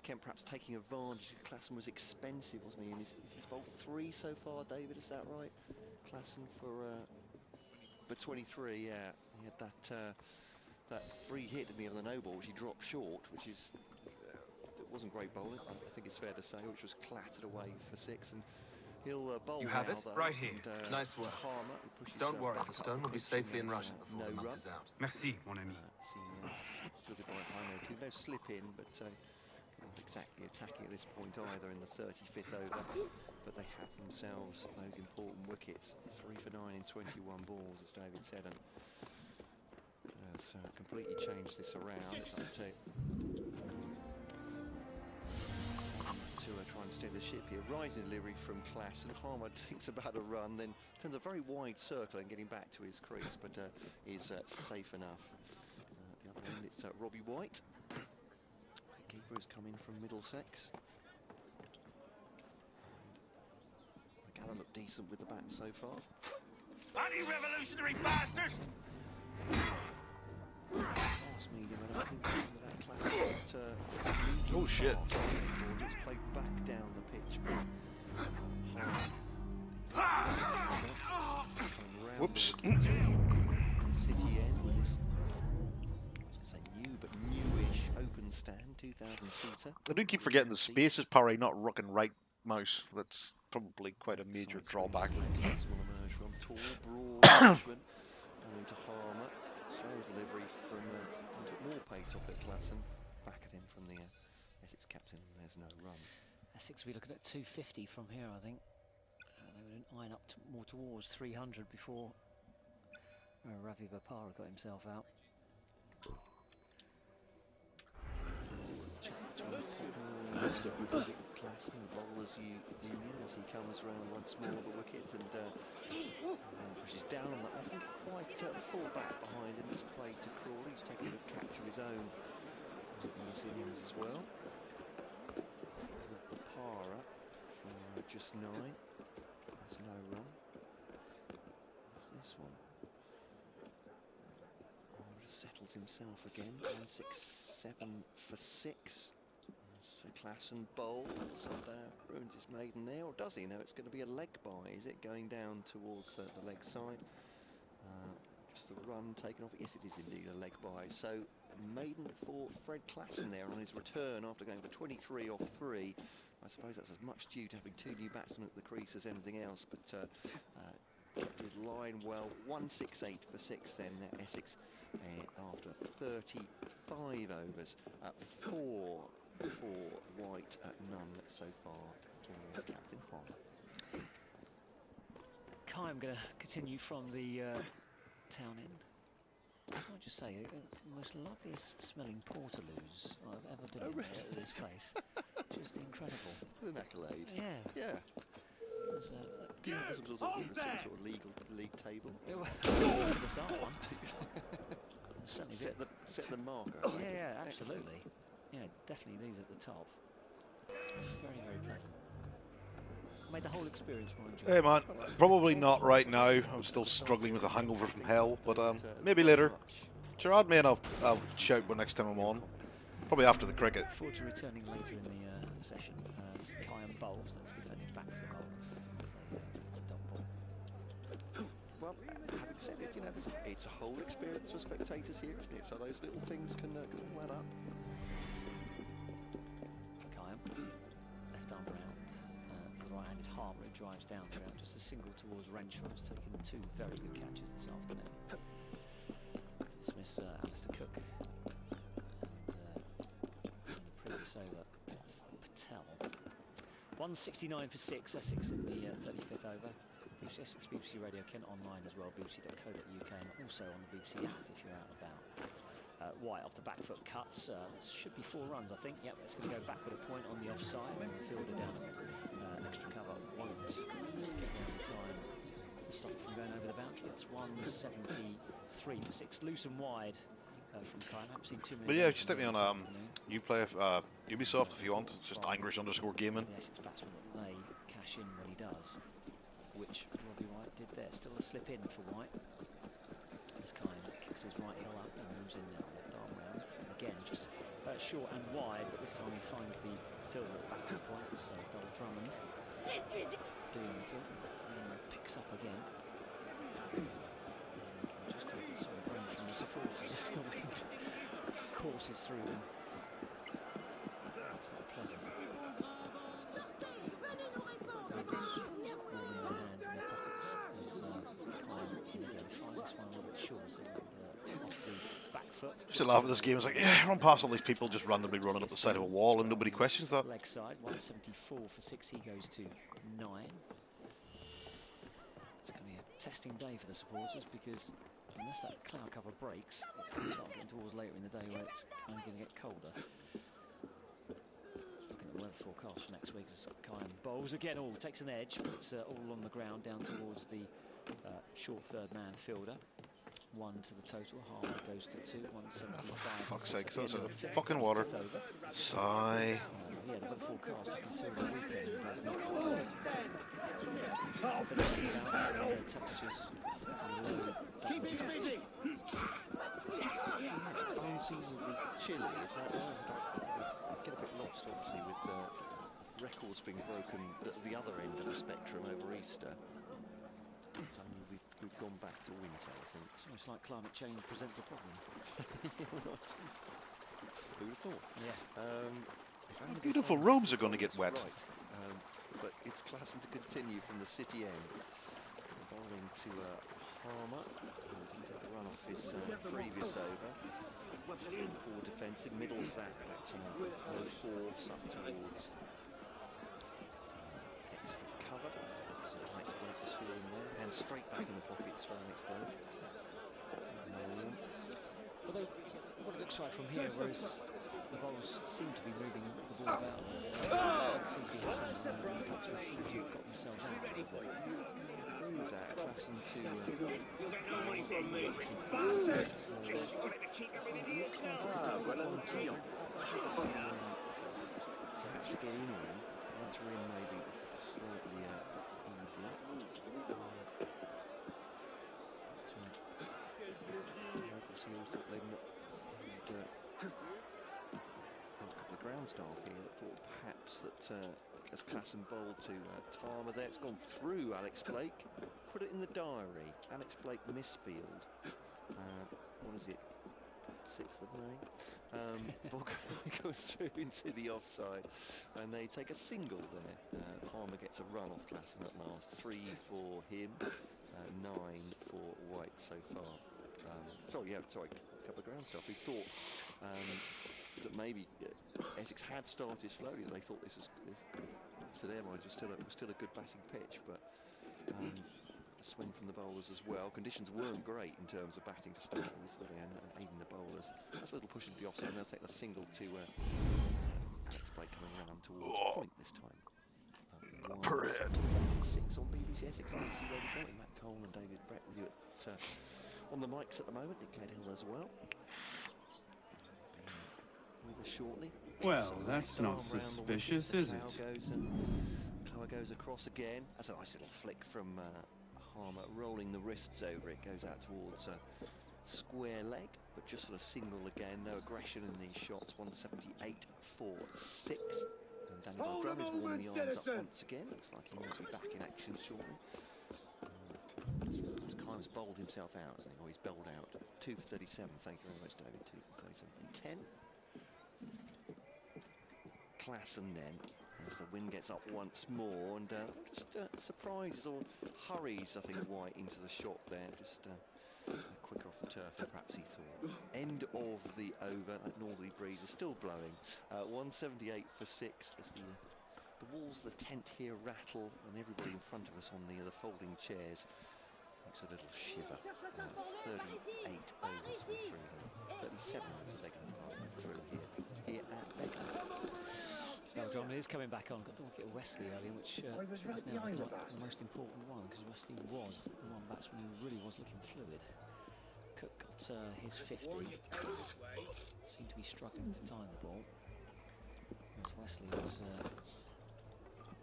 Kent perhaps taking advantage. Klassen was expensive, wasn't he? And he's bowled 3 so far, David. Is that right? Klassen for 23, yeah. He had that free hit in the other no ball, which he dropped short, which is it wasn't great bowling, I think it's fair to say, which was clattered away for 6, and he'll bowl. You have now, it though, right here. And, Nice work. Harmer, who pushes, Don't worry, back the up stone will be pitch safely in and Russian before the no month run. is out. Merci, mon ami. Sort of like Hino, no slip in, but not exactly attacking at this point either in the 35th over. But they have themselves those important wickets. 3 for 9 in 21 balls, as David said, and has completely changed this around. To try and steer the ship here. Rising delivery from Klass, and Harmer thinks about a run, then turns a very wide circle and getting back to his crease, but is safe enough. The other end, it's Robbie White. Keeper has come in from Middlesex. Gallen looked decent with the bat so far. Anti-revolutionary bastards! Last medium, I don't think that Klass, Oh shit. It's played back down the pitch. Whoops. City end with this, I was going to say new, but newish open stand, 2,000 seater. I do keep forgetting the space is probably not rocking right mouse. That's probably quite a major drawback. Will emerge from tall, broad Ashman into Harmer. Slow delivery from took more pace off at Klassen. Back at him from the Essex captain. There's no run. Essex will be looking at 250 from here, I think. They would line up more towards 300 before Ravi Bopara got himself out. Klassen, the bowlers union as he comes round once more the wicket and pushes down on that. I think quite full back behind him. He's played to Crawley. He's taken a bit of catch of his own in this innings as well. Bopara for just 9. That's no run. What's this one? settles himself again. 167 for 6. So Klassen bowls and ruins his maiden there, or does he? No, it's going to be a leg by. Is it going down towards the leg side? Just the run taken off. Yes, it is indeed a leg by. So maiden for Fred Klassen there on his return after going for 23 off 3. I suppose that's as much due to having 2 new batsmen at the crease as anything else, but kept his line well. 168 for 6 then, Essex, after 35 overs. 4 for White, none so far for Captain Harmer. I'm going to continue from the town end. I might just say, the most loveliest smelling portaloos I've ever been in at this place. Just incredible. An accolade. Yeah. Yeah. There's some sort of league table. The start one. Certainly set the marker. Yeah, absolutely. Yeah, definitely these at the top. Very, very pleasant. Made the whole experience more enjoyable. Hey man, probably not right now. I'm still struggling with a hangover from hell, but maybe later. Sure, add me and I'll shout when next time I'm on. Probably after the cricket. Look forward to returning later in the session as Kyan bowls. That's defended back to the bowl. So it's a dot ball. Well, having said it, you know, it's a whole experience for spectators here, isn't it? So those little things can all add up. Kyan, left arm round to the right-handed Harmer, who drives down the ground. Just a single towards Renshaw, who's taken 2 very good catches this afternoon. Dismiss Alistair Cook. And the previous over Patel. 169 for 6, Essex in the 35th over. Essex BBC Radio, Kent online as well, bbc.co.uk, and also on the BBC app if you're out and about. White off the back foot cuts. Should be 4 runs, I think. Yep, it's going to go back with a point on the offside. And the fielder down at extra cover won't get time to stop from going over the boundary. It's 173 for 6. Loose and wide from Kyan. I haven't seen too many. But yeah, just stick me on Uplay, Ubisoft if you want. It's just Irish_gaming. Yes, it's batsman that may cash in when he does, which Robbie White did there. Still a slip in for White. As Kyan kicks his right heel up and moves in now, left arm round. Again, just short and wide, but this time he finds the fielder at back to the point. So Bell Drummond doing the kill and picks up again. Just taking some brain from the supporters, just the wind courses through them. It's not pleasant. Just laugh at this game. It's like, yeah, run past all these people just randomly running up the side of a wall and nobody questions that. Leg side, 174 for 6, he goes to 9. It's going to be a testing day for the supporters because unless that cloud cover breaks, it's going to start getting towards later in the day where it's only going to get colder. Looking at the weather forecast for next week, as Kyan bowls again. Oh, takes an edge, but it's all on the ground down towards the short third man fielder. 1 to the total. Harmer goes to 2. 175. For fuck's sake, so the fucking water. Sigh. Yeah, the weather forecast up until the weekend does not temperatures. Keep it busy. It's unseasonably chilly. It's like, get a bit lost, obviously, with records being broken at the other end of the spectrum over Easter. It's only we've gone back to winter, I think. It's almost like climate change presents a problem. Who would have thought? Yeah. Beautiful robes are going to get wet. Right. But it's Klassen to continue from the city end. Bowling to Harmer, who didn't take a run off his previous over. Forward defensive, middles that to low force up towards extra cover. So Alex Blake just feeling there, and straight back in the pockets for Alex Blake. Although what it looks like from here, whereas the bowls seem to be moving the ball about, it seems to be happening. The batsmen seem to have got themselves out. Klassen to You'll get no money from me. Bastard! Perhaps to get in on him. Once we're in, maybe slightly easier. obviously all thought they'd had a couple of ground staff here that thought perhaps that as Klassen bowled to Tarma there, it's gone through Alex Blake. Put it in the diary. Alex Blake misfield. What is it? 6th of May. Ball goes through into the offside, and they take a single there. Harmer gets a run off Klassen at last. 3 for him, 9 for White so far. Sorry, a couple of ground stuff. We thought that maybe Essex had started slowly. They thought this was, to their minds, was still a good batting pitch, but the swing from the bowlers as well. Conditions weren't great in terms of batting to start with, but they are aiding the bowlers. That's a little push into the offside, and they'll take the single to Alex Blake coming round towards point this time. 6 on BBC Essex. BBC Radio Point. Matt Cole and David Brett with you on the mics at the moment. Nick Hill as well. With us shortly. Well, so that's not suspicious, is it? Clower goes across again. That's a nice little flick from Harmer, rolling the wrists over it. Goes out towards square leg, but just for the single again. No aggression in these shots. 178 for 6. And Danny Drum is warming the arms up once again. Looks like he might be back in action shortly. As Kimes bowled himself out, hasn't he? Oh, he's bowled out. 2 for 37. Thank you very much, David. 2 for 37 from 10. Klassen then, as the wind gets up once more, and just surprises or hurries, I think, White into the shot there. Just quicker off the turf than perhaps he thought. End of the over. That northerly breeze is still blowing. 178 for 6 as the walls of the tent here rattle, and everybody in front of us on the folding chairs makes a little shiver. 38 overs for 3 here. 37 overs, I beg your pardon, through here at Beckham. Beldrum is coming back on. Got to look at Wesley earlier, which is now the most important one, because Wesley was the one batsman who really was looking fluid. Cook got his 50. Seemed to be struggling to time the ball, whereas Wesley was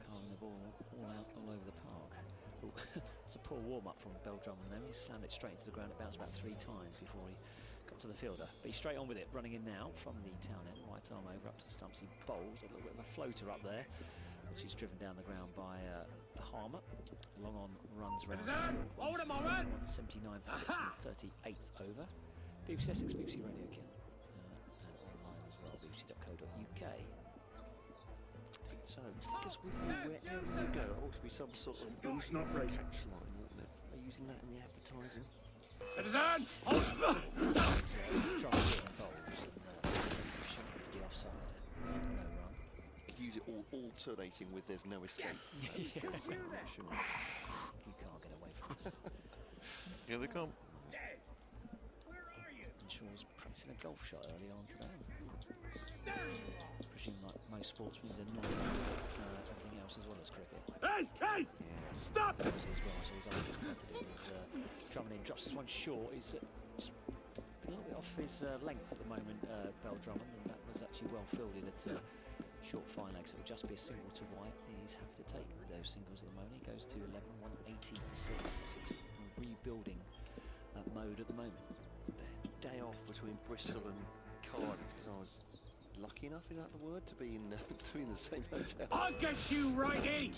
carving the ball all over the park. It's a poor warm-up from Beldrum, and then he slammed it straight into the ground. It bounced about 3 times before he got to the fielder, but he's straight on with it, running in now from the town end. Right arm over up to the stumps. He bowls a little bit of a floater up there, which is driven down the ground by Harmer. Long on runs round. 79 for 6 in the 38th over. BBC Essex, BBC Radio Kent, and online as well, bbc.co.uk. So take us with you wherever you go. There ought to be some sort of catch line, oughtn't it? They're using that in the advertising. Citizen! Trying to bowls and shot into the offside. No run. You could use it all alternating with "there's no escape." You can't get away from us. Here they come. And Shaw was practicing a golf shot early on today. I presume, like most sportsmen, he's annoyed with everything else as well as cricket. Hey! Stop! As well, so he's competitive. Drummond in, drops this one short. He's just been a little bit off his length at the moment, Bell Drummond, and that was actually well fielded at short fine leg, so it will just be a single to White. He's happy to take those singles at the moment. He goes to 11, 180 for 6. It's rebuilding mode at the moment. Day off between Bristol and Cardiff, because I was lucky enough, is that the word, to be in the same hotel. I'll get you right in!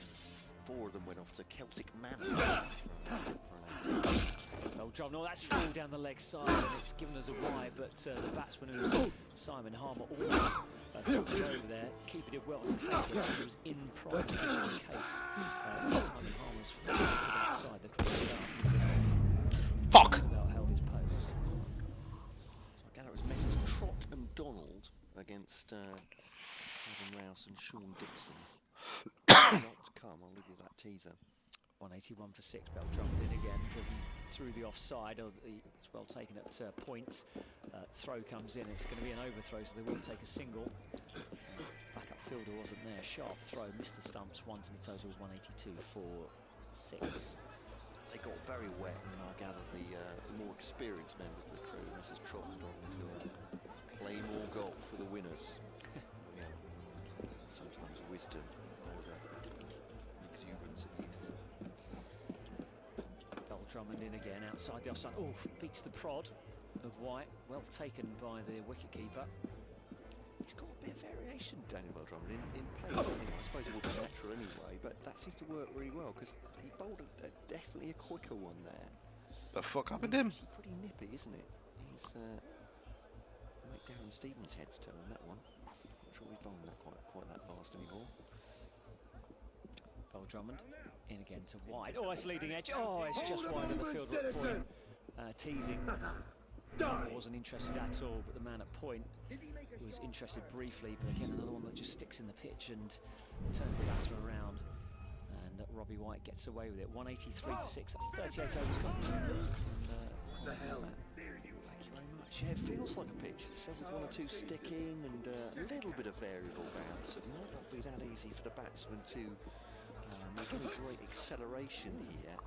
4 of them went off to Celtic Manor for an 18. Well, Drum, no, that's fall down the leg side, and it's given us a wide, but the batsman, who's Simon Harmer, almost took it over there. Keeper did well to take it. He was in prime position in case Simon Harmer's foot to the outside. The cricket Fuck! held his pose. So I gather it was Messrs Trott and Donald against Adam Rouse and Sean Dixon. Not to come, I'll leave you that teaser. 181 for 6. Bell drummed in again, driven through the offside. It's well taken at point. Throw comes in. It's going to be an overthrow, so they will take a single. Backup fielder wasn't there. Sharp throw, missed the stumps. 1 to the total. 182 for 6. They got very wet, and I gather the more experienced members of the crew, Mrs. Trott and Donald, to play more golf for the winners. Yeah. Sometimes wisdom over exuberance of youth. Drummond in again outside the offside. Oh, beats the prod. of White. Well taken by the wicketkeeper. He's got a bit of variation, Daniel Drummond, in pace. I suppose it would be natural anyway, but that seems to work really well because he bowled definitely a quicker one there. The fuck happened to him? Pretty nippy, isn't it? He's make Darren Stevens' head's turn that one. Not sure he's bowling that quite that fast anymore. Drummond in again to White. Oh, it's leading edge. Oh, it's just wide of the field point. Teasing. Wasn't interested at all, but the man at point was interested briefly. But again, another one that just sticks in the pitch and turns the batsman around. And Robbie White gets away with it. 183 for 6. That's 38 overs gone. What the hell? Thank you very much. Yeah, it feels like a pitch. 71 or 2 sticking and a little bit of variable bounce. It might not be that easy for the batsman to make any great acceleration here.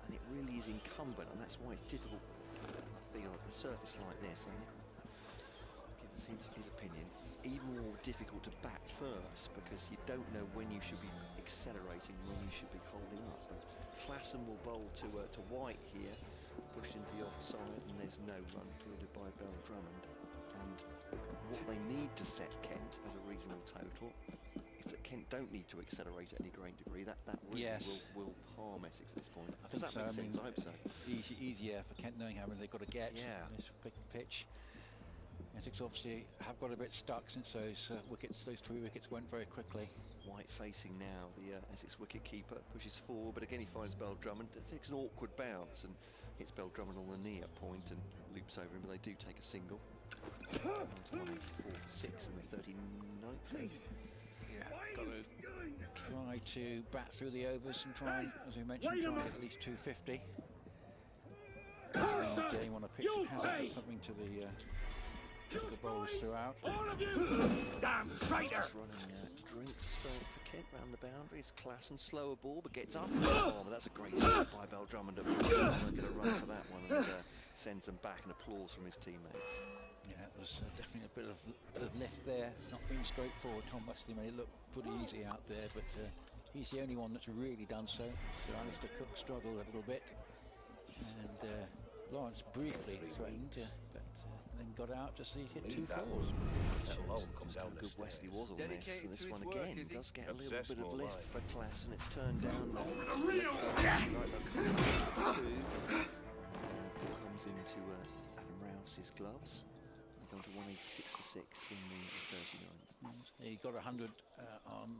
And it really is incumbent, and that's why it's difficult, I feel, at a surface like this. And give us his opinion. Even more difficult to bat first because you don't know when you should be accelerating, when you should be holding up. But Klassen will bowl to White here, pushed into the offside, and there's no run fielded by Drummond. And what they need to set Kent as a reasonable total, if Kent don't need to accelerate at any great degree, that really will harm Essex at this point. Does that make sense? I hope so. Easier for Kent knowing how many they've got to get. Yeah. This big pitch. Essex obviously have got a bit stuck since those those 3 wickets went very quickly. White facing now, the Essex wicket keeper pushes forward, but again he finds Drummond. It takes an awkward bounce and hits Drummond on the knee at point and loops over him, but they do take a single. 184 for 6 in the 39th. Yeah, got to try to bat through the overs and try, as we mentioned, try and get at least 250. And you want to pitch something to the bowlers throughout. All of you! Damn traitor! Just running drinks for Kent round the boundaries. Klassen, slower ball, but gets up. Oh, but that's a great start by Drummond. Get a run for that one and sends them back, and applause from his teammates. Yeah, it was definitely a bit of lift there. It's not been straightforward. Tom Wesley made it look pretty easy out there, but he's the only one that's really done so. So Alistair Cook struggled a little bit, and Lawrence briefly threatened, but then got out just as he hit 2 fours. That alone comes down how good Wesley was on this, and this one again does get a little bit of lift for Klassen, and it's turned down now. Ball comes into Adam Rouse's gloves. They're going to 186 for 6 in the 39th. He got 100 on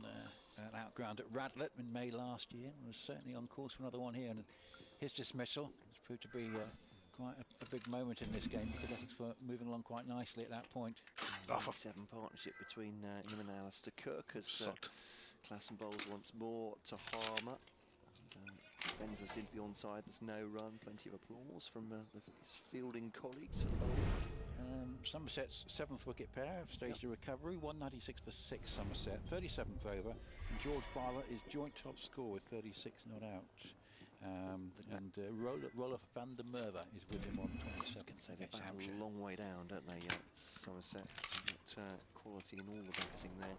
an outground at Radlett in May last year. Was certainly on course for another one here, and his dismissal has proved to be quite a big moment in this game because Essex were moving along quite nicely at that point. 7 partnership between him and Alistair Cook as Klassen bowls once more to Harmer. Bends us into the onside, there's no run, plenty of applause from his fielding colleagues for the bowl. Somerset's 7th wicket pair have staged a recovery, 196 for 6 Somerset, 37th over, and George Barber is joint top score with 36 not out. And Rolf van der Merwe is with him on 27. They're back a long way down, don't they, Somerset? Quality in all the batting there.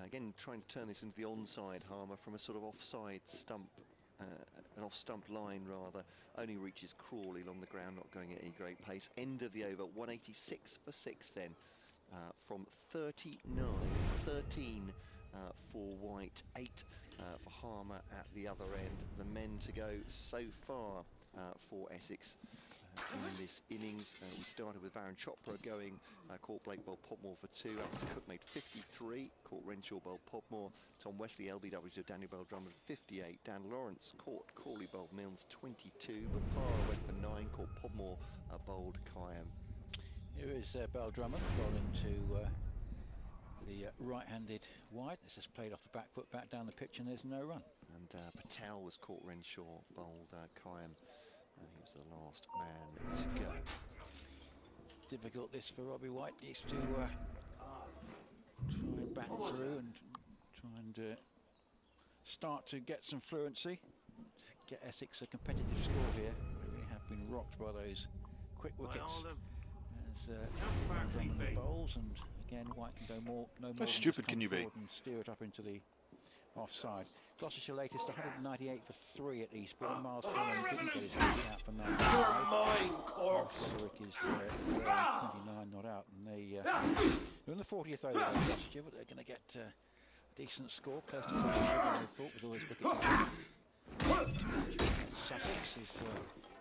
Again, trying to turn this into the onside Harmer from a sort of offside stump, an off-stump line rather, only reaches Crawley along the ground, not going at any great pace. End of the over, 186 for 6 then, from 39, 13 for White, 8 for Harmer at the other end. The men to go so far for Essex in this innings. We started with Varun Chopra going, caught Blake bowled Podmore for 2, Alistair Cook made 53, caught Renshaw bowled Podmore, Tom Wesley LBW to Daniel Drummond 58, Dan Lawrence caught Cawley bowled Milnes 22, but Parra went for 9, caught Podmore bowled Khayyam. Here is Drummond bowling to the right-handed White. This is played off the back foot, back down the pitch, and there's no run. And Patel was caught Renshaw bowled Khayyam. He was the last man to go. Difficult this for Robbie White. He needs to try and bat through and try and start to get some fluency. Get Essex a competitive score here. They really have been rocked by those quick wickets. As Drummond bowls, and again White can go no more. How stupid can you be? And steer it up into the offside. Gloucestershire latest 198 for 3 at Eastbourne. Miles Fallon didn't get his feet out for 95. You're mine, corpse! Frederick is 29 not out, and they're in the 40th over of Gloucestershire, but they're going to get a decent score, close to 50 than they thought with all his wickets. Sussex is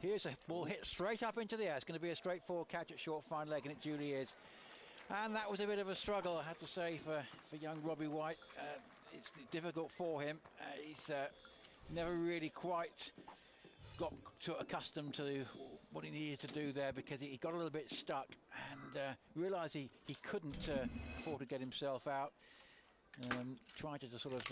here's a ball hit straight up into the air. It's going to be a straightforward catch at short fine leg, and it duly is. And that was a bit of a struggle, I have to say, for young Robbie White. It's difficult for him. He's never really quite got accustomed to what he needed to do there, because he got a little bit stuck and realised he couldn't afford to get himself out. Tried to sort of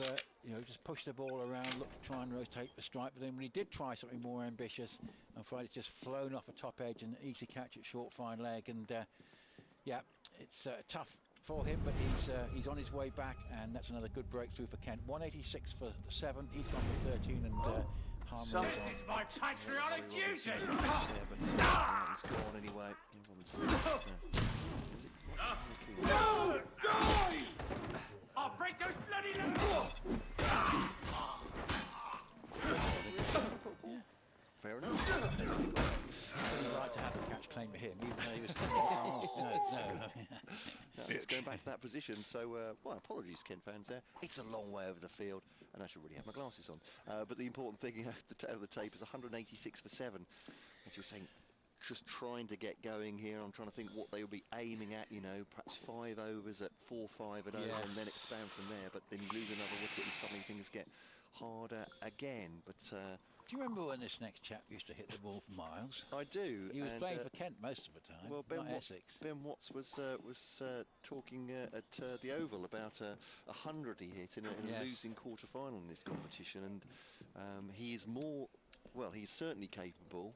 just push the ball around, look to try and rotate the strike, but then when he did try something more ambitious, I'm afraid it's just flown off a top edge and easy catch at short fine leg. And yeah, it's tough for him, but he's on his way back, and that's another good breakthrough for Kent. 186 for 7. He's gone for 13, and So this is my patriotic duty! But he's gone anyway. Die! I'll break those bloody limbs! Fair enough. I'd like to have a catch claim for him, even though he was It's going back to that position, so well, apologies Kent fans there. It's a long way over the field, and I should really have my glasses on. But the important thing at the tail of the tape is 186 for 7. As you were saying, just trying to get going here. I'm trying to think what they will be aiming at, perhaps 5 overs at 4-5 and over, and then expand from there. But then you lose another wicket and suddenly things get harder again. But do you remember when this next chap used to hit the ball for miles? I do. He was playing for Kent most of the time. Well, Ben Watts was talking at the Oval about 100 he hit in a losing quarter-final in this competition, and he is more. Well, he's certainly capable,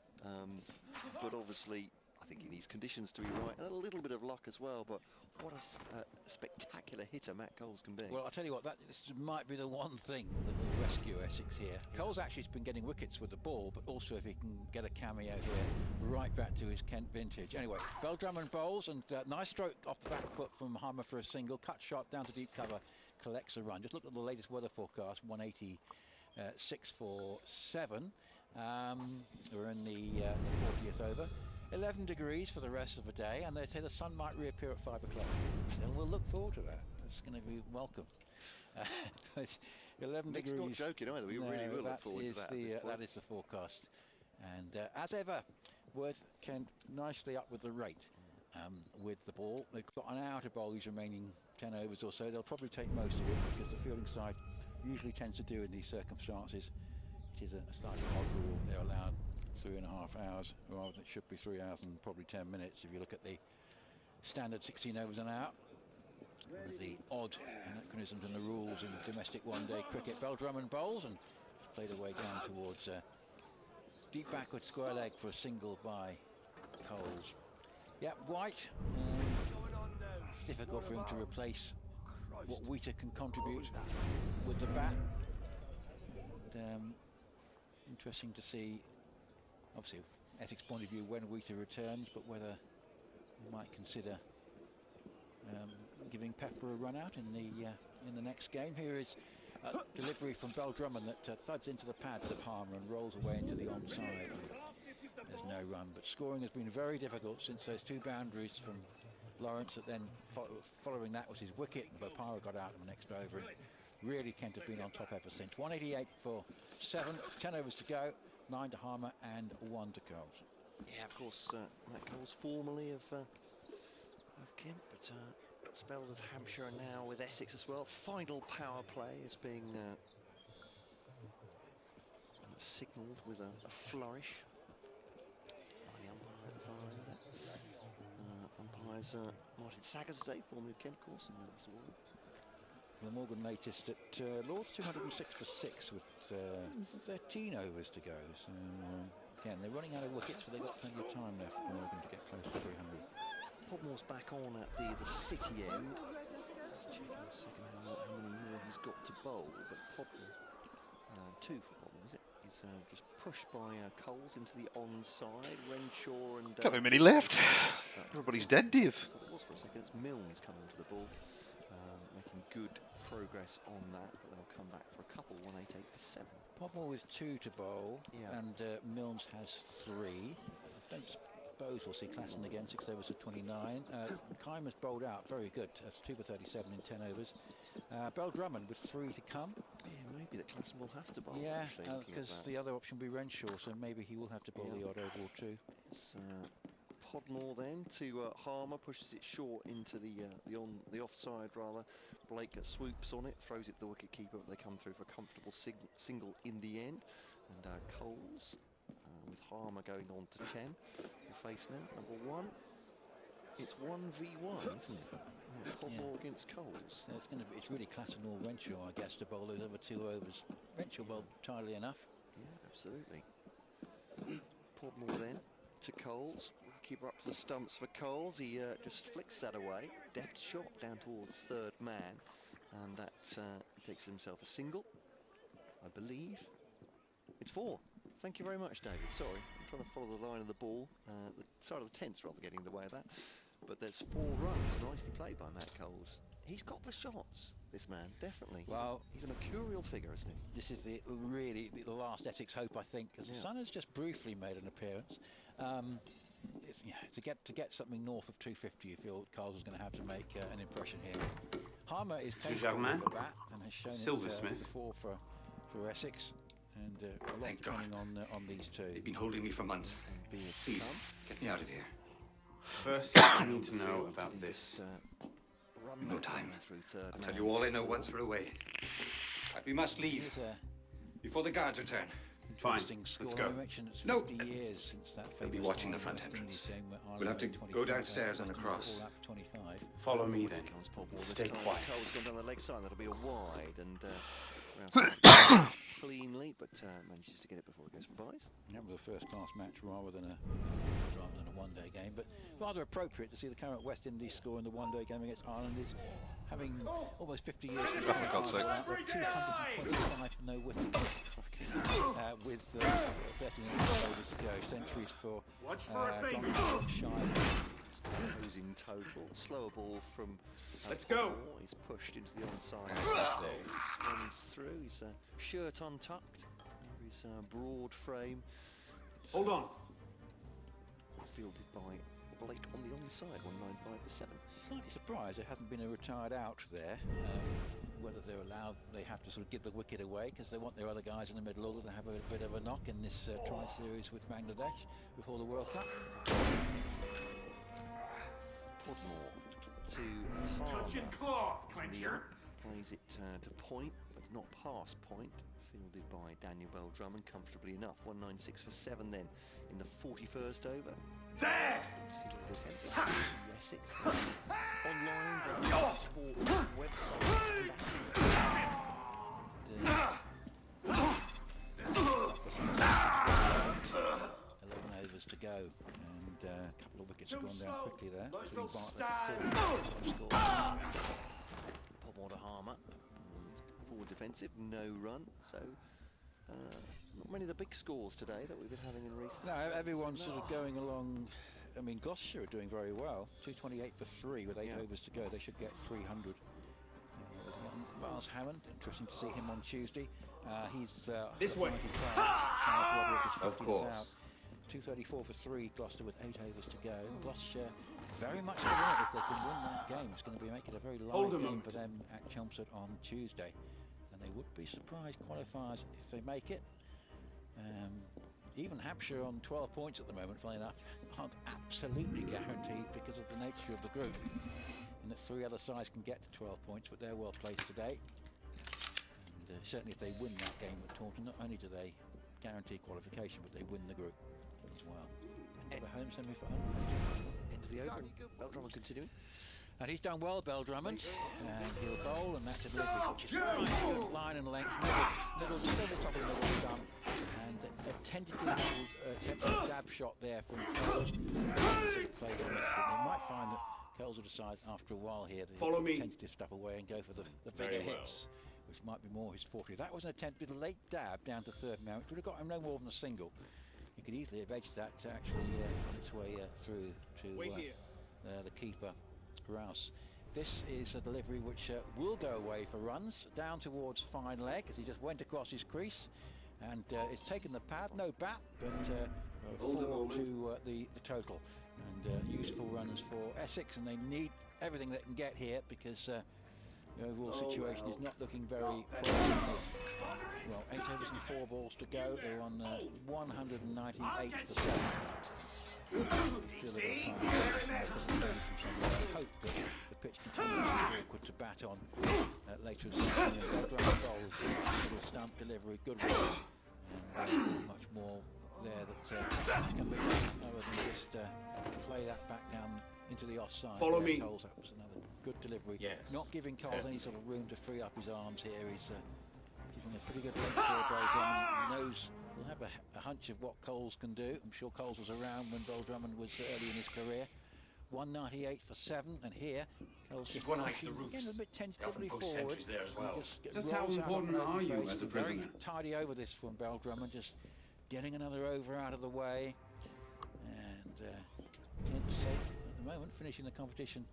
but obviously I think he needs conditions to be right, and a little bit of luck as well. But what a spectacular hitter Matt Coles can be. Well, I'll tell you what, this might be the one thing that will rescue Essex here. Coles actually has been getting wickets with the ball, but also if he can get a cameo here, right back to his Kent vintage. Anyway, Beldrummond bowls, and nice stroke off the back foot from Harmer for a single. Cut shot down to deep cover, collects a run. Just look at the latest weather forecast, 186 for 7. We're in the 40th over. 11 degrees for the rest of the day, and they say the sun might reappear at 5 o'clock. So we'll look forward to that. It's going to be welcome. 11 Nick's degrees. Not joking either. We really will look forward to that. That is the forecast. And as ever, Worth Kent nicely up with the rate with the ball. They've got an hour to bowl these remaining 10 overs or so. They'll probably take most of it, because the fielding side usually tends to do in these circumstances. It is a slightly odd rule. They're allowed 3.5 hours, rather than it should be 3 hours and probably 10 minutes if you look at the standard 16 overs an hour. With the odd anachronisms in the rules in domestic one-day cricket. Beldrummond bowls and played away down towards deep backward square leg for a single by Coles. Yeah, White. It's difficult for him to replace what Wheater can contribute with the bat. Interesting to see, obviously, Essex point of view, when Wheater returns, but whether he might consider giving Pepper a run out in the next game. Here is delivery from Beldrummond that thuds into the pads of Harmer and rolls away into the onside. There's no run, but scoring has been very difficult since those 2 boundaries from Lawrence, that then following that was his wicket, and Bopara got out in the next over. And really Kent have been on top ever since. 188 for 7, 10 overs to go, 9 to Harmer and 1 to Coles. Yeah, of course, Matt Coles formerly of Kent, but spelled with Hampshire and now with Essex as well. Final power play is being signalled with a flourish by the umpire at the far end of that. Umpires Martin Saggers today, formerly of Kent, of course, and The Morgan latest at Lord's 206 for 6 with 13 overs to go. So again, they're running out of wickets, but they've got plenty of time left for Morgan to get close to 300. Podmore's back on at the City end. Let's check in a second how many more he's got to bowl, but Podmore, 2 for Podmore, is it? He's just pushed by Coles into the onside. Renshaw and... Got no many left. Everybody's dead, Dave. It was for a second. It's Milnes coming to the ball, making good progress on that, but they'll come back for a couple. 188 for 7. Podmore with 2 to bowl, Yeah. and Milnes has 3. I don't suppose we'll see Klassen again, 6 overs to 29. Keimer's bowled out, very good. That's 2 for 37 in 10 overs. Bell Drummond with 3 to come. Yeah, maybe that Klassen will have to bowl. Yeah, because the other option will be Renshaw, so maybe he will have to bowl the odd over or 2. It's Podmore then to Harmer, pushes it short into the offside rather. Blake swoops on it, throws it to the wicket keeper, but they come through for a comfortable single in the end. And Coles with Harmer going on to 10. We'll face now number 1. It's 1v1, isn't it? Yeah, Podmore against Coles. So it's really Klassen or Renshaw, I guess, to bowl those over 2 overs. Renshaw bowled tidily enough. Yeah, absolutely. Podmore then to Coles. Keeper up to the stumps for Coles. He just flicks that away. Deft shot down towards third man, and that takes himself a single, I believe. It's 4. Thank you very much, David. Sorry, I'm trying to follow the line of the ball. The side of the tent's rather getting in the way of that. But there's 4 runs. Nicely played by Matt Coles. He's got the shots, this man, definitely. Well, he's a mercurial figure, isn't he? This is the last Essex hope, I think, because the Sun has just briefly made an appearance. To get something north of 250, you feel Coles is going to have to make an impression here. Harmer is capable of the bat and has shown it before for Essex, and a lot depending on these 2. They've been holding me for months. Please, get me out of here. First, I need to know about this. No time. I'll tell you all I know once we're away. But we must leave before the guards return. Fine, let's go. No, 50 years since that they'll be watching the front entrance. We'll have to go downstairs and across. Follow me then. Stay quiet. Cole's gone down the leg side. That'll be a wide, and cleanly, but manages to get it before it goes for byes. That was a first-class match rather than a one-day game, but rather appropriate to see the current West Indies score in the one-day game against Ireland is having almost 50 years since the 225 no wicket. With 13 overs to go, centuries for Who's in total. Slower ball from Let's go. He's pushed into the onside. Runs through. His shirt untucked. His broad frame. Hold on. Fielded by Blake on the onside. 195 for 7. Slightly surprised there hasn't been a retired out there. Whether they're allowed, they have to sort of give the wicket away because they want their other guys in the middle order to have a bit of a knock in this tri-series with Bangladesh before the World Cup. Podmore to Harmer. Touch and claw, clincher. Plays it to point, but not past point. Fielded by Daniel Bell Drummond comfortably enough. 196 for 7 then in the 41st over. There! Essex online, the sport website. 11 overs to go, and a couple of wickets gone down quickly there. Podmore to Harmer. Forward defensive, no run, so not many of the big scores today that we've been having in recent. No, everyone's sort of going along. I mean, Gloucestershire are doing very well. 228 for 3 with 8 overs to go. They should get 300. Miles Hammond, interesting to see him on Tuesday. He's this way. Of course. 234 for 3. Gloucester with 8 overs to go. Gloucestershire very much in it if they can win that game. It's going to make it a very live game for them at Chelmsford on Tuesday. And they would be surprised qualifiers if they make it. Even Hampshire on 12 points at the moment, funny enough, aren't absolutely guaranteed because of the nature of the group. And that 3 other sides can get to 12 points, but they're well placed today. And certainly if they win that game with Taunton, not only do they guarantee qualification, but they win the group as well. And the home semi-final. End of the over. Bell Drummond continuing. And he's done well, Bell Drummond, and he'll bowl, and that's a delivery, which is right, good line and length, middle, just over the top of the middle stump, and a tentative dab shot there from Coles. Played a miss, and you might find that Coles will decide after a while here to follow me, tentative stuff away and go for the bigger hits, which might be more his forte. That was an attempt with a late dab down to third man, which would have got him no more than a single. He could easily have edged that to actually on its way through to the keeper. Rouse. This is a delivery which will go away for runs down towards fine leg as he just went across his crease, and it's taken the pad, no bat, but 4 to the total, and useful runs for Essex, and they need everything they can get here because the overall situation is not looking very promising. Well, 8 overs and 4 balls to go. They're on 198 for 7. Still a bit of hope that the pitch continues to be awkward to bat on later in the season. Belgrade bowls, little stump delivery, good one, and much more there that can be done other than just play that back down into the offside. Follow me. Coles, that was another good delivery. Yes. Not giving Coles any sort of room to free up his arms here. He's giving a pretty good length for Drummond. He knows, he'll have a hunch of what Coles can do. I'm sure Coles was around when Beau Drummond was early in his career. 198 for 7, and here Coles just one eye to the roofs. again a bit tentatively forward. There as well. Just how important are you as a very prisoner? tidy over this from Beau Drummond, just getting another over out of the way, and Kent safe at the moment, finishing the competition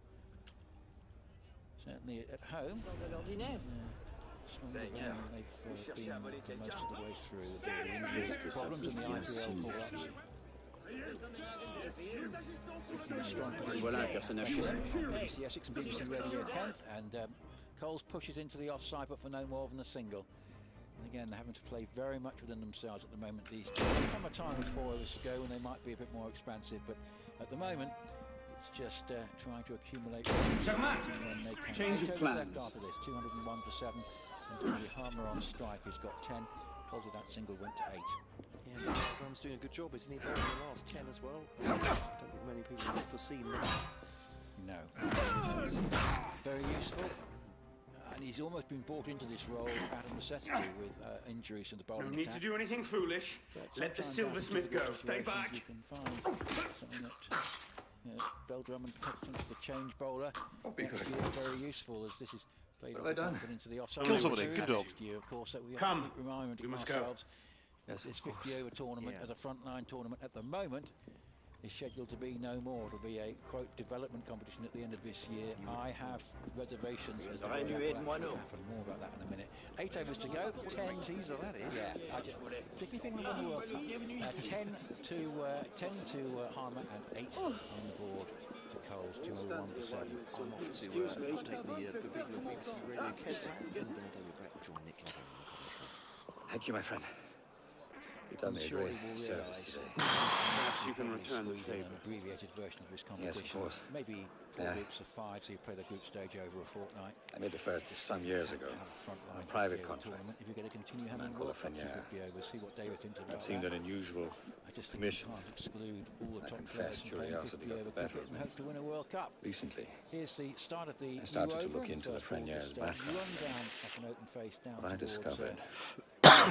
certainly at home. They've been most of the way through with the injuries, problems in the IPL call-ups. Voilà, personnage. BBC Essex and BBC Radio Kent, and Coles pushes into the offside, but for no more than a single. And again, they're having to play very much within themselves at the moment. These come a time with 4 overs to go, and they might be a bit more expansive, but at the moment, it's just trying to accumulate. Change of plans. After this, 201 for 7. And the Harmer on strike, who's got 10. Coles with that single went to 8. Yeah, Graham's doing a good job, isn't he? Bowling the last 10 as well. I don't think many people have foreseen that. No. Very useful. And he's almost been brought into this role out of necessity with injuries to the bowling No need to do anything foolish. Let the silversmith go. Stay back. You can find something that Beau Drummond potentially the change bowler. Next year, very useful as this is played into the offside. Kill somebody, good job. Next year, of course, that we have Come, to keep reminding we must ourselves. go. This 50-over tournament as a frontline tournament at the moment is scheduled to be no more. It'll be a, quote, development competition at the end of this year. I have reservations as to what will happen. More about that in a minute. 8 overs to go. 10 teaser, that is. Yeah, particularly thinking of the World Cup. 10 to Harmer and 8 on the board to Coles. 201 for 7. I'm off to take the big BBC Radio Kent round, and then I'll be back to join Nick Levin. Thank you, my friend. You've done me a great service today. Perhaps you can return the favor. Abbreviated version of this competition. Yes, of course. Maybe 4 groups of 5, so you play the group stage over a fortnight. I made the first some years ago. A private contract. If you're going to continue having called World Cups, Fenner. see what David thinks about It seemed that. an unusual I just think commission. you can't exclude all the I top confess players curiosity got the better of and me. hope to win a World Cup. Recently, Here's the start of the I started to new look over. into the First ball Frenier's just, background. run down off an open face down what I towards, discovered,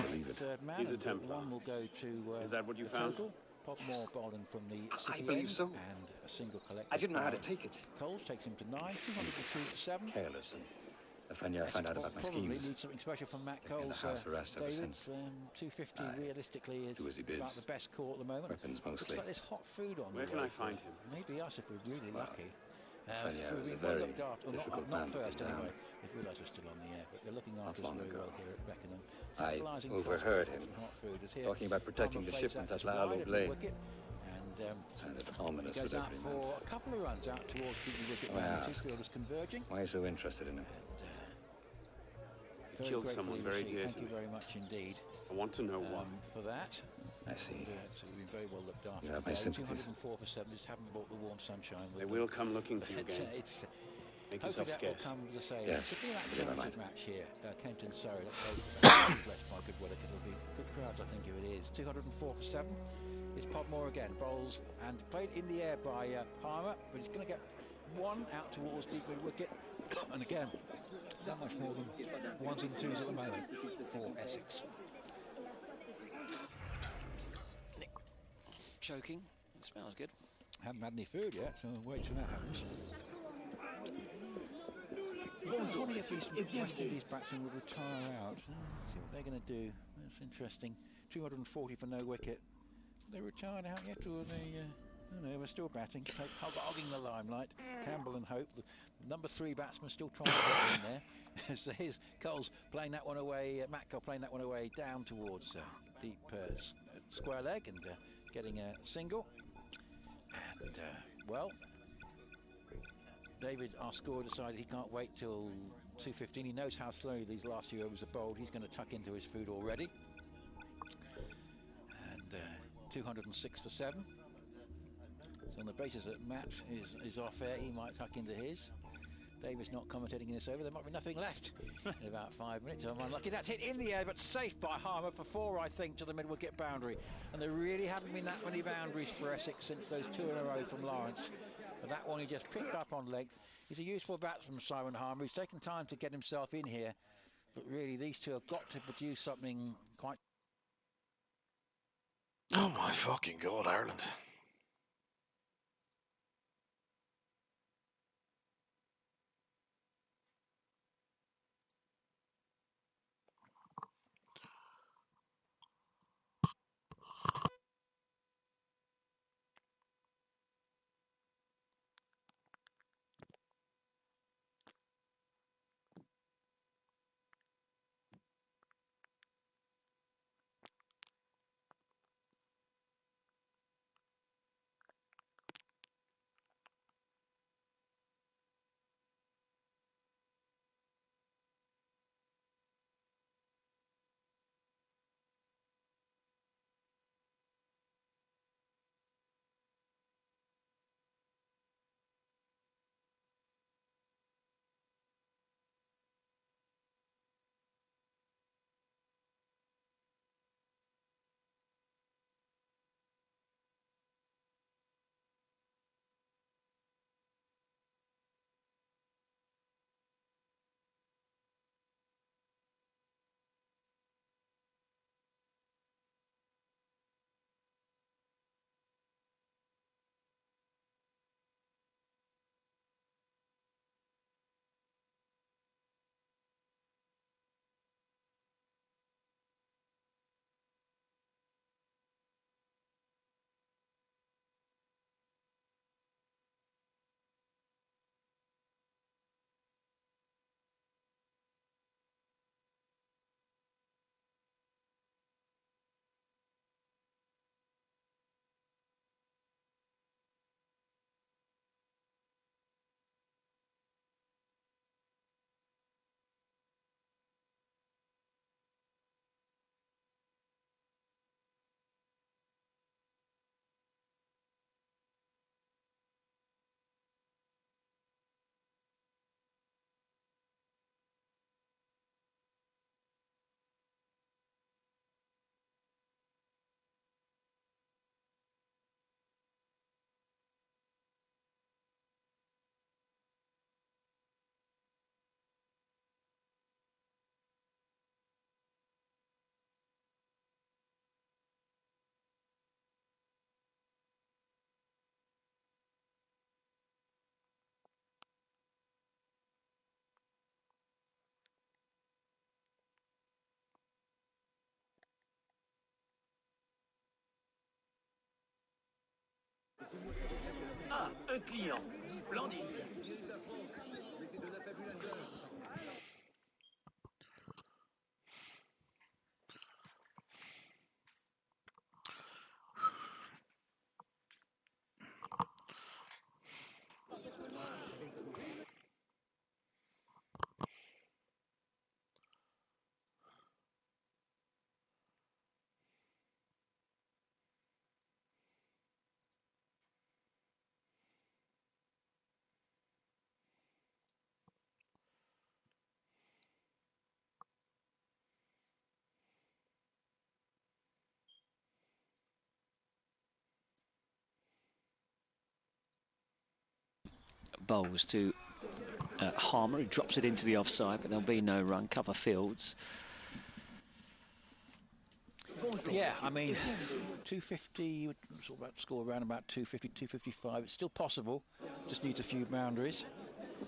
believe it, third man. He's a And Templar. one will go to Is that what you the found? total. Podmore bowling from the city believe end, so. and a single collective. I didn't know how to foul. take it. Coles takes him to 9, 202 to 7. Careless, and the Frenier found out about my Probably schemes. needs something special from Matt Been in Coles. the house arrest ever David, since. 250 realistically is do as he about bids. the best call at the moment. Weapons Looks mostly. like there's hot food on Where the can way I find through. him? Maybe us if we're really lucky. Frenier we've is a been well very looked after. difficult Not man to first pin down. anyway. They realise we're still on the air, but they're looking after us long very ago, well here at Beckenham. I Centralising overheard frost, him hot food is here. talking about protecting Palmer the plays shipments that at just La wide of the Loublay. wicket, and Sounded he ominous goes with out every man. for a couple of runs out towards the wicket. Why Two ask? fielders converging. Why are you so interested in him? Very killed gratefully someone very received. dear Thank to you me. very much indeed I want to know what. for that. I see. So we've been very well looked after. You have my today. sympathies. 204 for 7, just haven't brought the warm sunshine with They them. will come looking for you It's, again. it's Make hopefully yourself that will scarce. come, as I say, Yes, particularly that never championship mind. match here, Kent and Surrey. Let's hope blessed by good weather. It'll be good crowds, I think, if it is. 204 for 7. It's Podmore again, bowls and played in the air by Palmer, but he's going to get one out towards deep mid wicket, and again, not much more than 1s and 2s at the moment for Essex. Nick, choking. It smells good. Haven't had any food yet, so we'll wait till that happens. I wonder if these batsmen will retire out. See what they're going to do. That's interesting. 240 for no wicket. Are they retired out yet, or are they No, we're still batting, hogging the limelight. Campbell and Hope, the number 3 batsman, still trying to get in there. So here's Coles playing that one away, Matt Cole playing that one away down towards deep square leg and getting a single. And, well, David, our scorer, decided he can't wait till 2:15. He knows how slowly these last few overs are bowled. He's going to tuck into his food already. And 206 for 7. So on the basis that Matt is off air, he might tuck into his. David's not commentating in this over. There might be nothing left in about 5 minutes. I'm unlucky. That's hit in the air, but safe by Harmer for 4, I think, to the mid-wicket boundary. And there really haven't been that many boundaries for Essex since those 2 in a row from Lawrence. But that one he just picked up on length. He's a useful batsman, Simon Harmer. He's taken time to get himself in here. But really, these two have got to produce something quite... Oh my fucking God, Ireland. Ah, un client. Splendide. Bowls to Harmer, who drops it into the offside, but there'll be no run. Cover Fields. Yeah, I mean, 250, sort of score around about 250, 255. It's still possible, just needs a few boundaries.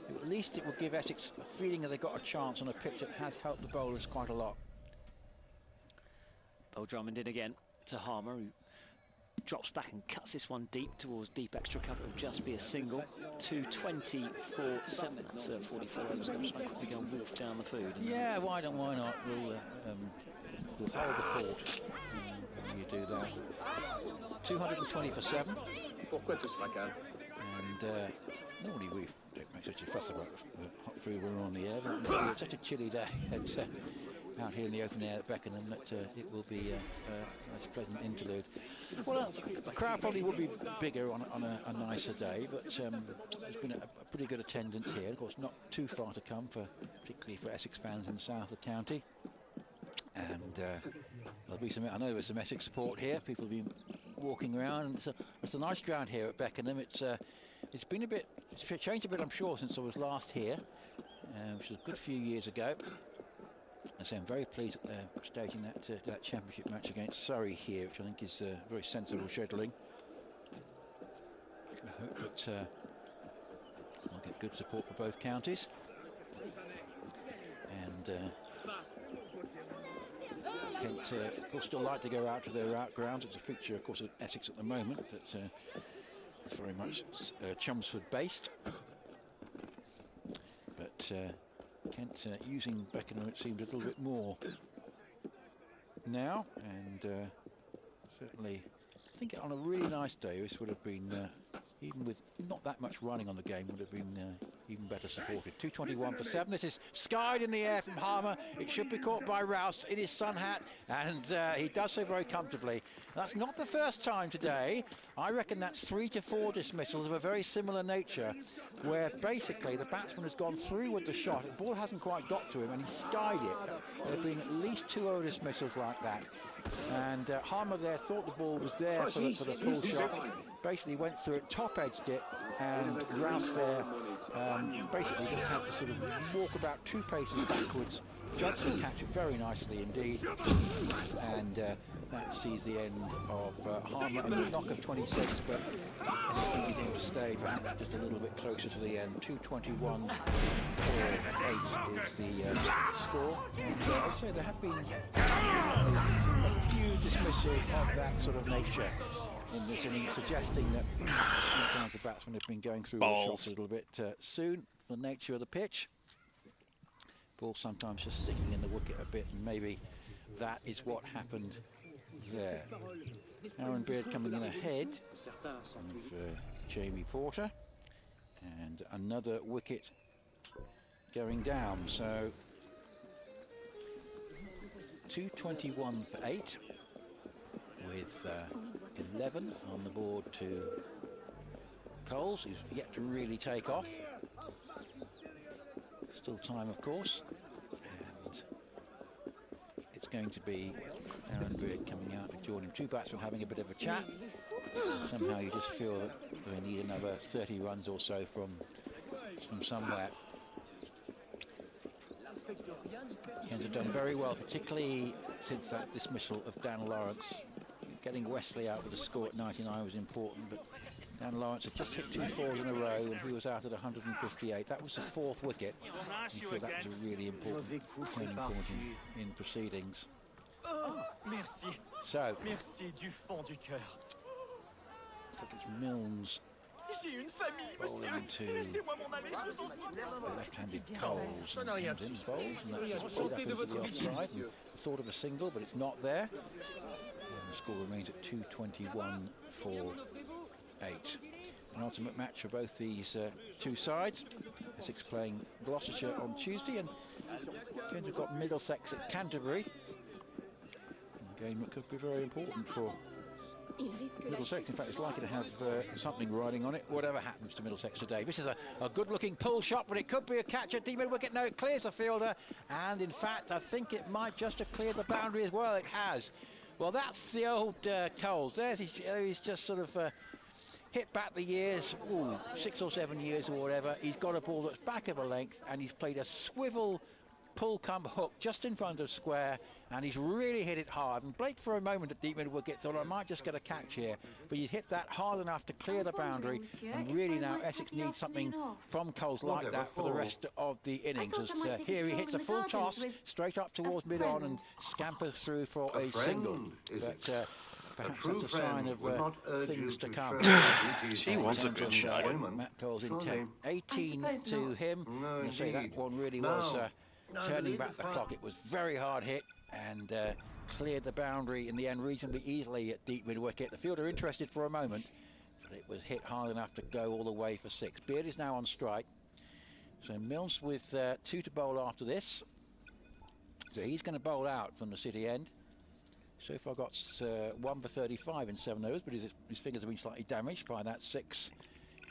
At least it will give Essex a feeling that they've got a chance on a pitch that has helped the bowlers quite a lot. Drummond in again to Harmer, who drops back and cuts this one deep towards deep extra cover. It'll just be a single. 220 for 7. That's 44 overs. Come so quickly go and wolf down the food. Yeah, why not? We'll hold the fort when you do that. 220 for 7. And normally we don't make such a fuss about hot food when we're on the air, but it's such a chilly day. It's out here in the open air at Beckenham that it will be a nice pleasant interlude. Well, the crowd probably would be bigger on a nicer day, but there's been a pretty good attendance here. Of course, not too far to come, particularly for Essex fans in the south of the county. And there'll be I know there's some Essex support here. People have been walking around, and it's a nice ground here at Beckenham. It's been it's changed a bit, I'm sure, since I was last here, which was a good few years ago. And so I'm very pleased that they're staging that championship match against Surrey here, which I think is very sensible scheduling. I hope that I'll get good support for both counties. And Kent, of course, still like to go out to their out grounds. It's a feature, of course, of Essex at the moment, but it's very much Chelmsford based. But Kent using Beckenham, it seemed, a little bit more now, and certainly I think on a really nice day this would have been, even with not that much running on the game, would have been even better supported. 221 for 7. This is skied in the air from Harmer. It should be caught by Rouse in his sun hat, and he does so very comfortably. That's not the first time today. I reckon that's 3 to 4 dismissals of a very similar nature, where basically the batsman has gone through with the shot, the ball hasn't quite got to him, and he skied it. There have been at least 2 over dismissals like that. And Harmer there thought the ball was there for the pull shot, basically went through it, top-edged it, and Rouse there basically just had to sort of walk about 2 paces backwards, judged to catch it very nicely indeed, and that sees the end of Harmer. A knock of 26, but I think he's going to stay perhaps just a little bit closer to the end. 221 for 8 is the score. And I say there have been a few dismissals of that sort of nature in this inning, suggesting that sometimes the batsmen have been going through the shots a little bit soon, the nature of the pitch. Ball sometimes just sticking in the wicket a bit, and maybe that is what happened there. Aaron Beard coming in ahead of Jamie Porter, and another wicket going down. So 221 for 8, with 11 on the board to Coles, who's yet to really take off. Still time, of course, and it's going to be Aaron Beard coming out to join him. 2 batsmen having a bit of a chat. Somehow you just feel that they need another 30 runs or so from somewhere. Kent have done very well, particularly since that dismissal of Dan Lawrence. Getting Wesley out with a score at 99 was important, but Dan Lawrence had just hit 2 fours in a row, and he was out at 158. That was the 4th wicket. I feel that was a really important turning point in proceedings. Merci. So, Merci du fond du cœur. I think it's Milnes bowling to the left-handed Coles, and in bowls, and that's just played up into the offside. And thought of a single, but it's not there. And the score remains at 221 for 8. An ultimate match for both these 2 sides. Essex playing Gloucestershire on Tuesday, and Kent have got Middlesex at Canterbury. A game that could be very important for Middlesex. In fact, it's likely to have something riding on it, whatever happens to Middlesex today. This is a good-looking pull shot, but it could be a catch at deep mid-wicket. No, it clears the fielder, and in fact, I think it might just have cleared the boundary as well. It has. Well, that's the old Coles. He's just sort of hit back the years, 6 or 7 years or whatever. He's got a ball that's back of a length, and he's played a swivel pull come hook just in front of square, and he's really hit it hard. And Blake for a moment at deep mid wicket thought, I might just get a catch here, but he hit that hard enough to clear the boundary, and really now Essex needs something from Coles like that for the rest of the innings. As here he hits a full toss straight up towards mid-on and scampers through for a single. But perhaps that's a sign of things to come. She wants a good shot. Matt Cole's intent. 18 to him. I'm going to say that one really was turning back the clock. It was very hard hit and cleared the boundary in the end reasonably easily at deep mid-wicket. The fielder interested for a moment, but it was hit hard enough to go all the way for 6. Beard is now on strike. So Milnes with 2 to bowl after this. So he's going to bowl out from the City end. So far got 1 for 35 in 7 overs, but his fingers have been slightly damaged by that 6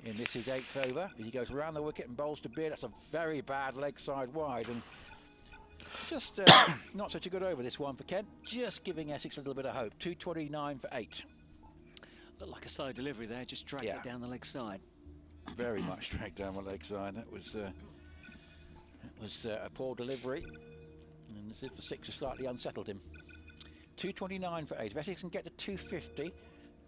in this his 8th over. He goes around the wicket and bowls to Beard. That's a very bad leg side wide, and just not such a good over this one for Kent. Just giving Essex a little bit of hope. 229 for 8. Looked like a slow delivery there, just dragged it down the leg side. Very much dragged down the leg side. That was a poor delivery, and as if the 6 has slightly unsettled him. 229 for 8. If Essex can get to 250,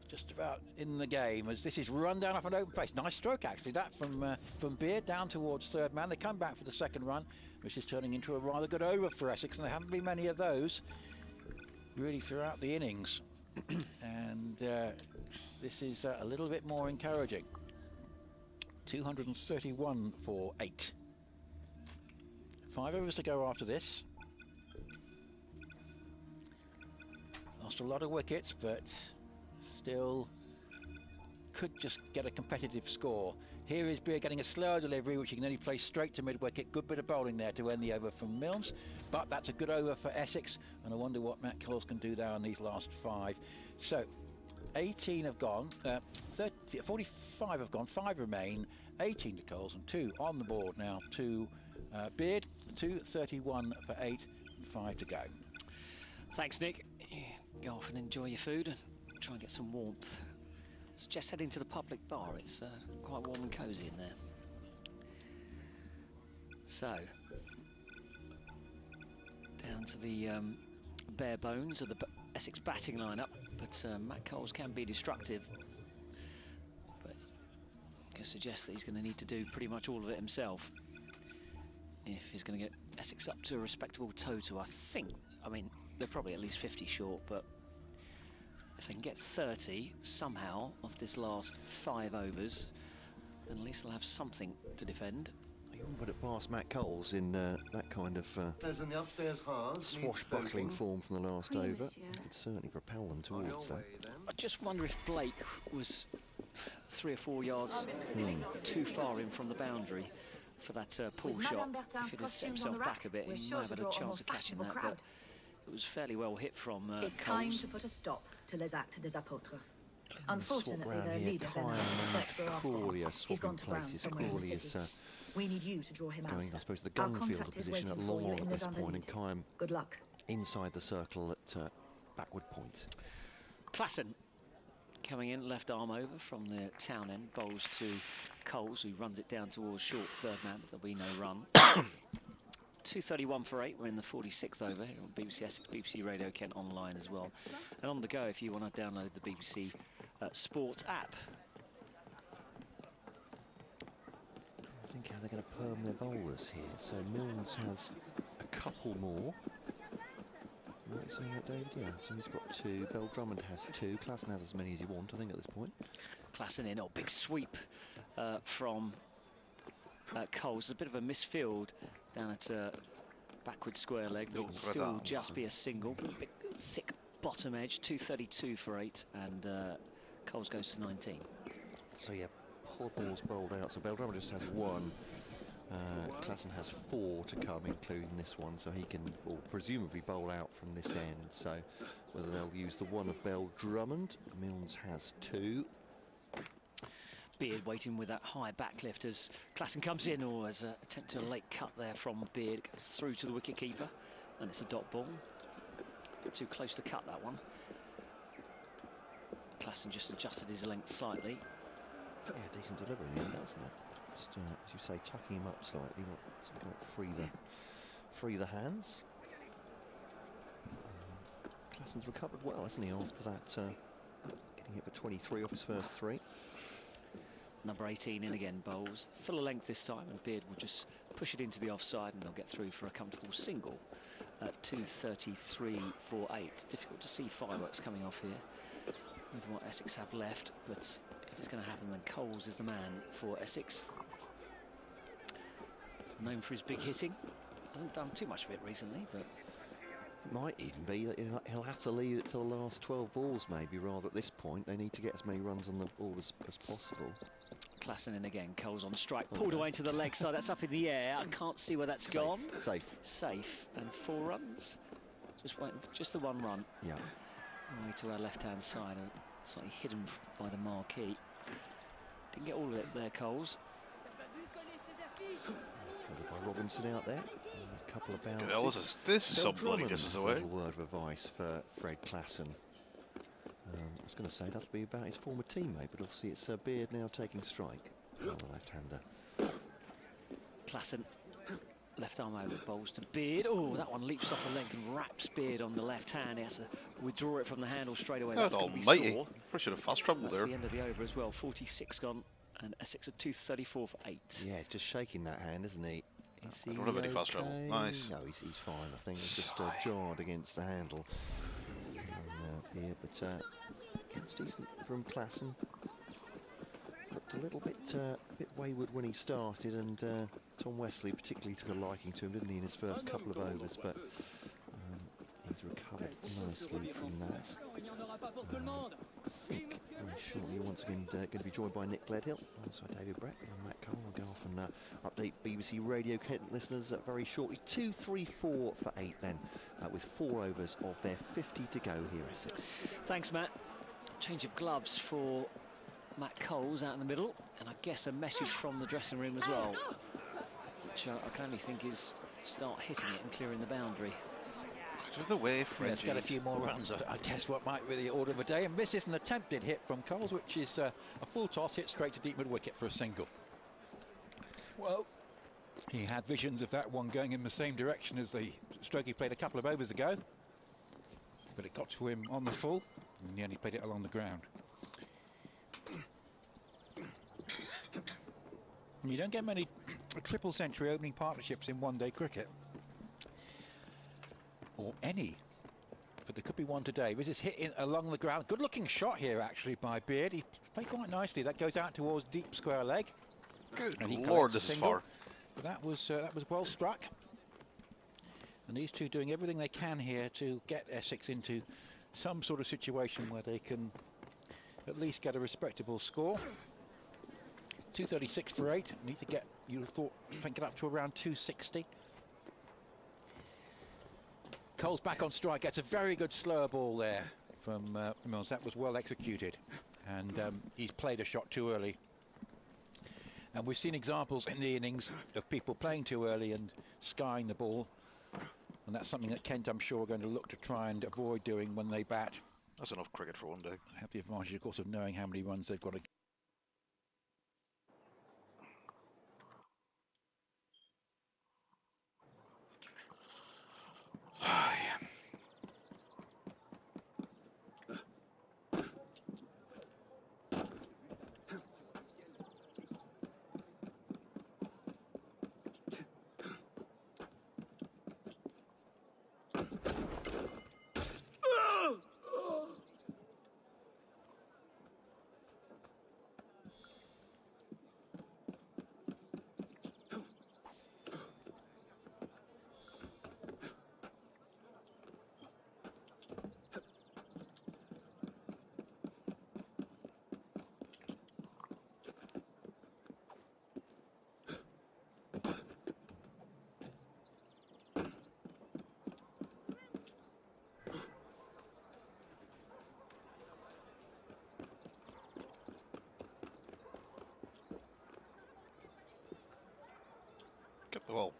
just about in the game, as this is run down off an open face. Nice stroke actually, that from Beard down towards third man. They come back for the second run, which is turning into a rather good over for Essex, and there haven't been many of those really throughout the innings. And this is a little bit more encouraging. 231 for 8. 5 overs to go after this. Lost a lot of wickets, but still could just get a competitive score. Here is Beard getting a slower delivery, which he can only play straight to mid-wicket. Good bit of bowling there to end the over from Milnes, but that's a good over for Essex, and I wonder what Matt Coles can do there on these last 5. So 18 have gone, 45 have gone, 5 remain, 18 to Coles and 2 on the board now to Beard. 231 for 8 and 5 to go. Thanks, Nick. Go off and enjoy your food and try and get some warmth. It's just heading to the public bar. It's quite warm and cosy in there. So, down to the bare bones of the Essex batting lineup, but Matt Coles can be destructive. But I can suggest that he's going to need to do pretty much all of it himself if he's going to get Essex up to a respectable total. I mean, they're probably at least 50 short, but if they can get 30 somehow of this last 5 overs, then at least they'll have something to defend. You wouldn't put it past Matt Coles in that kind of swashbuckling form from the last over. You could certainly propel them towards that. I just wonder if Blake was 3 or 4 yards too far in from the boundary for that pull shot. If he'd set himself back a bit, he might have had a chance of catching that, but it was fairly well hit from It's Coles. time to put a stop to Les Actes des Apôtres. Unfortunately, their leader then he's gone to ground somewhere in the city. We need you to draw him out. I suppose, the gun fielder position at long on at this point, and Kime good luck inside the circle at backward point. Klassen coming in, left arm over from the town end, bowls to Coles, who runs it down towards short third man. There'll be no run. 231 for 8. We're in the 46th over here on BBC Essex, BBC Radio Kent online as well, and on the go if you want to download the BBC Sport app. I think how they're going to perm their bowlers here. So Milnes has a couple more. Right, so David, yeah, so he's got 2. Bell Drummond has 2. Klassen has as many as you want, I think, at this point. Klassen in, big sweep from Coles. A bit of a misfield down at backward square leg. It'll still just be a single. Big, thick bottom edge. 232 for 8, and Coles goes to 19. So yeah, poor balls bowled out. So Bell Drummond just has 1. Klassen has 4 to come, including this one, so he can presumably bowl out from this end. So whether they'll use the 1 of Bell Drummond, Milnes has 2. Beard waiting with that high backlift as Klassen comes in, or as attempting a late cut there from Beard. It goes through to the wicket-keeper, and it's a dot ball. A bit too close to cut that one. Klassen just adjusted his length slightly. Yeah, decent delivery in the end, hasn't it? Just, as you say, tucking him up slightly, so he can't free the hands. Klassen's recovered well, hasn't he, after that, getting hit for 23 off his first 3. Number 18 in again, bowls. Fuller length this time, and Beard will just push it into the offside, and they'll get through for a comfortable single at 2:33.48. Difficult to see fireworks coming off here with what Essex have left, but if it's going to happen, then Coles is the man for Essex. Known for his big hitting. Hasn't done too much of it recently, but might even be that he'll have to leave it to the last 12 balls, maybe, rather at this point. They need to get as many runs on the ball as possible. Klassen in again, Coles on strike, pulled away to the leg side, that's up in the air, I can't see where that's gone. Safe. Safe, and 4 runs. Just waiting, just the 1 run. Yeah. Away to our left-hand side, slightly hidden by the marquee. Didn't get all of it there, Coles. Fielded by Robinson out there. A couple of bounces. Hell, this is some bloody distance away. A word of advice for Fred Klassen. I was going to say that'll be about his former teammate, but obviously it's Beard now taking strike. Oh, the left-hander. Klassen, left arm over, bowls to Beard. Oh, that one leaps off the length and wraps Beard on the left hand. He has to withdraw it from the handle straight away. That's going to be sore. Probably should have fast trouble there. That's the end of the over as well. 46 gone, and Essex at 2:34 for 8. Yeah, he's just shaking that hand, isn't he? I don't have any fast trouble. Nice. No, he's fine. I think he's just jarred against the handle. Here, but it's decent from Klassen. Looked a little bit wayward when he started, and Tom Wesley particularly took a liking to him, didn't he, in his first couple of overs, but he's recovered nicely from that. I think very shortly once again going to be joined by Nick Gledhill, alongside David Brett and Matt Cole. We'll go off and update BBC Radio Kent listeners very shortly. 2-3-4 for 8 then, with 4 overs of their 50 to go here, Essex. Thanks, Matt. Change of gloves for Matt Coles out in the middle, and I guess a message from the dressing room as well, which I can only think is start hitting it and clearing the boundary. To the way, Frenchies. Let's get a few more runs, I guess, what might be the order of the day. And this is an attempted hit from Coles, which is a full toss hit straight to deep mid wicket for a single. Well, he had visions of that one going in the same direction as the stroke he played a couple of overs ago, but it got to him on the full, and in the end he played it along the ground. You don't get many triple century opening partnerships in one-day cricket, or any, but there could be one today. This is hit in along the ground. Good looking shot here actually by Beard. He played quite nicely. That goes out towards deep square leg. Good Lord, this is far. But that was well struck. And these two doing everything they can here to get Essex into some sort of situation where they can at least get a respectable score. 236 for 8. Need to get, you thought, think it up to around 260. Cole's back on strike, gets a very good slower ball there from Mills. That was well executed, and he's played a shot too early. And we've seen examples in the innings of people playing too early and skying the ball, and that's something that Kent, I'm sure, are going to look to try and avoid doing when they bat. That's enough cricket for one day. Have the advantage, of course, of knowing how many runs they've got to get the ball.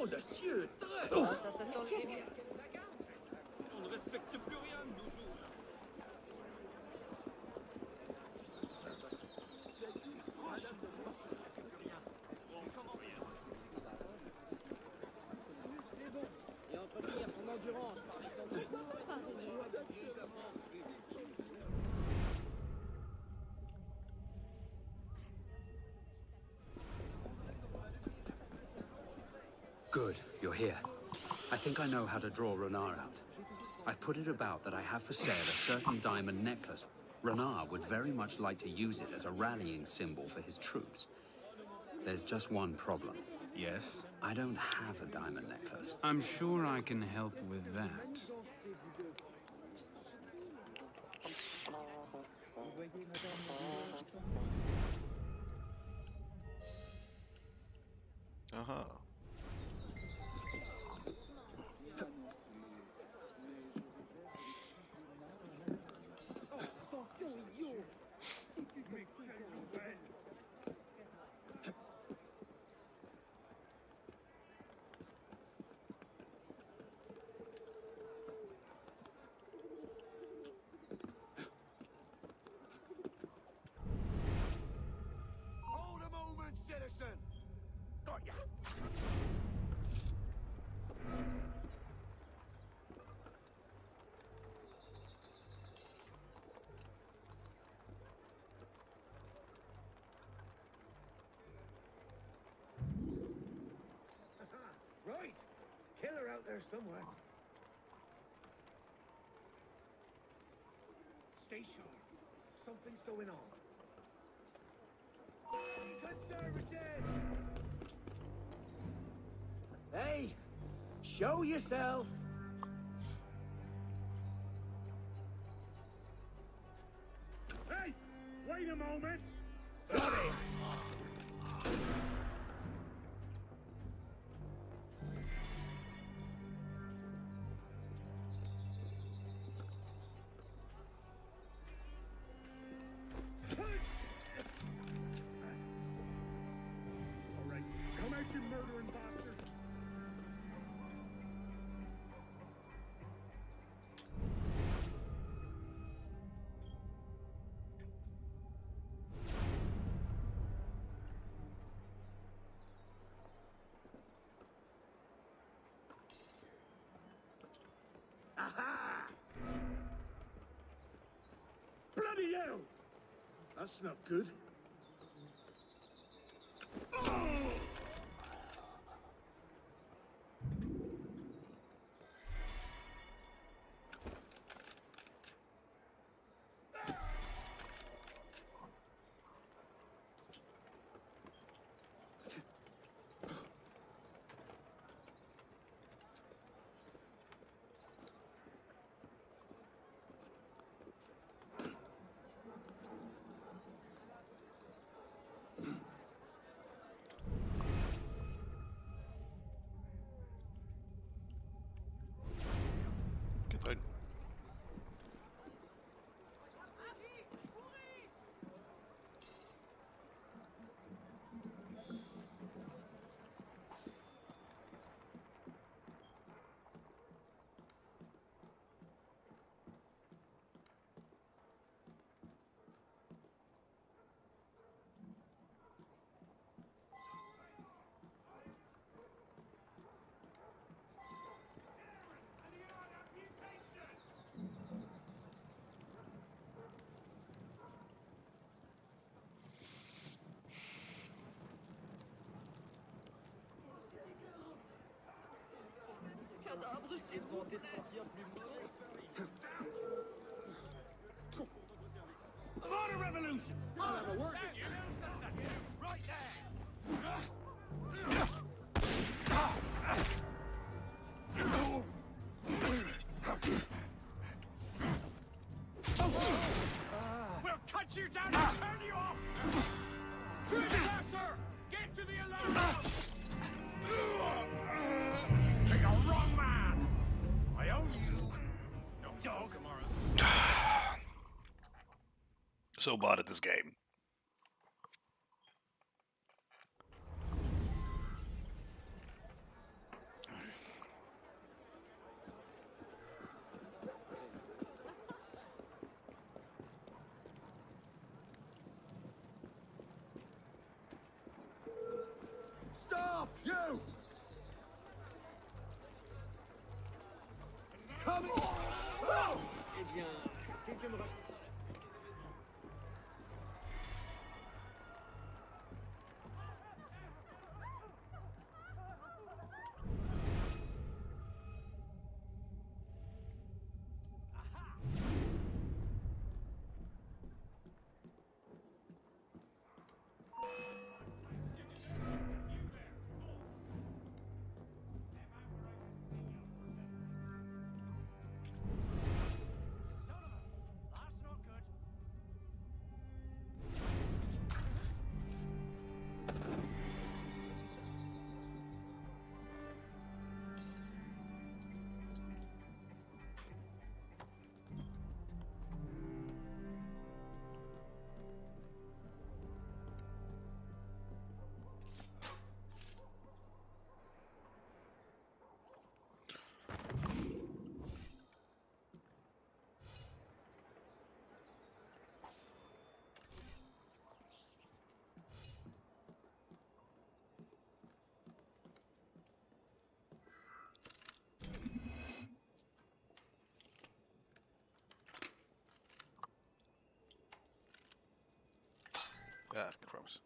de cieux, très... Oh, ça sent le gibier. On ne respecte plus rien de nos jours. Et entretenir son endurance par les temps de cours. Good, you're here. I think I know how to draw Renard out. I've put it about that I have for sale a certain diamond necklace. Renard would very much like to use it as a rallying symbol for his troops. There's just one problem. Yes? I don't have a diamond necklace. I'm sure I can help with that. Uh-huh. Hold a moment, citizen! Got ya! Right. Killer out there somewhere. Stay sharp. Something's going on. Conservative! Hey! Show yourself! Hey! Wait a moment! Got it! Alright, come out, you murdering bastard! Aha! Bloody hell! That's not good. Get down. Cadavre, c'est tenté de sentir plus mauvais. For the revolution! I'll have a word with you. Right there! We'll cut you down and turn you off! Trespasser! Get to the alarm house! You're the wrong man! I own you! No dog tomorrow. So bad at this game. You! Coming! Oh! Eh bien, quelqu'un me rappelle. Ah, crumbs.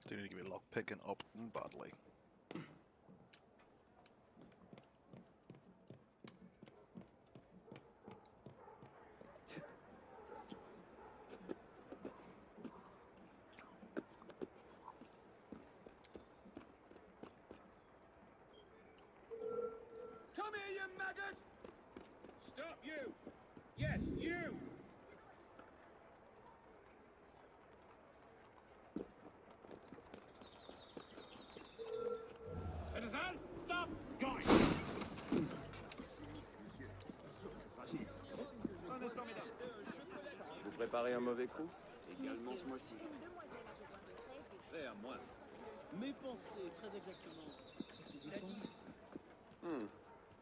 Do need to give me lock picking up badly. Come here, you maggot! Stop, you! Yes, you! Citizen, stop! Going! Vous préparez un mauvais coup? Également ce mois-ci. Prêt à moi. Mes pensées, très exactement. Qu'est-ce qu'il a dit?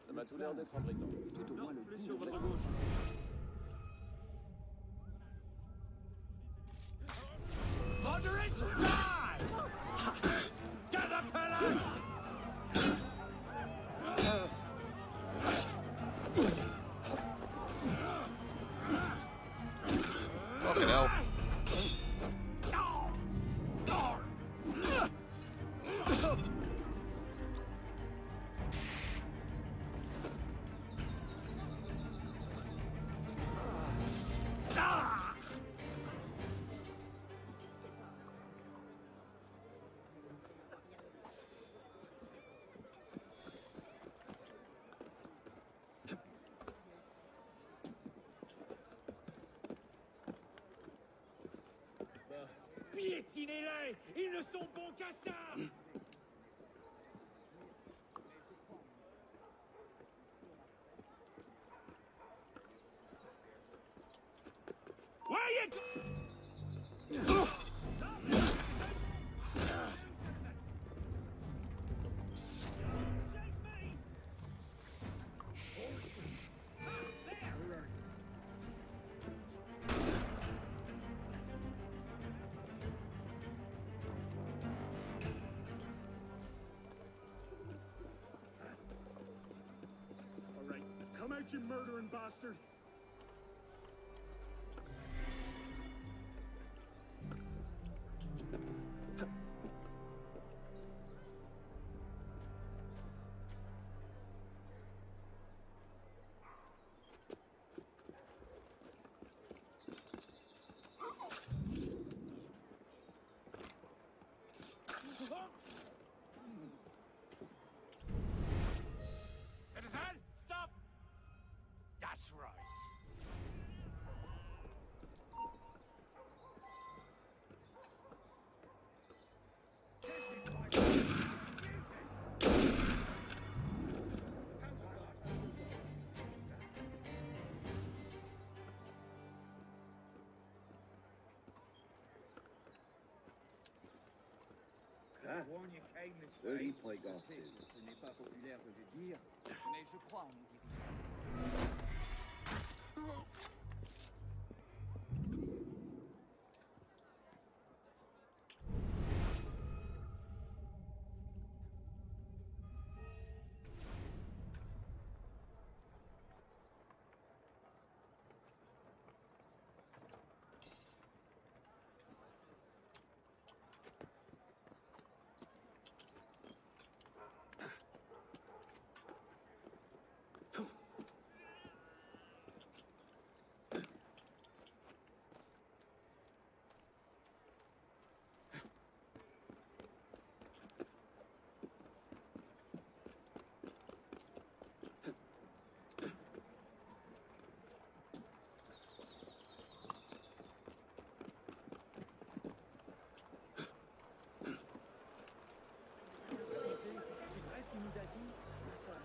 Ça m'a tout l'air d'être un brigand. Tout au moins le plus sur votre gauche. Moderate! Die! Caterpillar! Fucking hell. Piétinez-les! Ils ne sont bons qu'à ça! All right, come out, you murdering bastard! Citizen, stop! That's right. Eux, ils pourraient garder. Ce n'est pas populaire de le dire, mais je crois en mon dirigeant.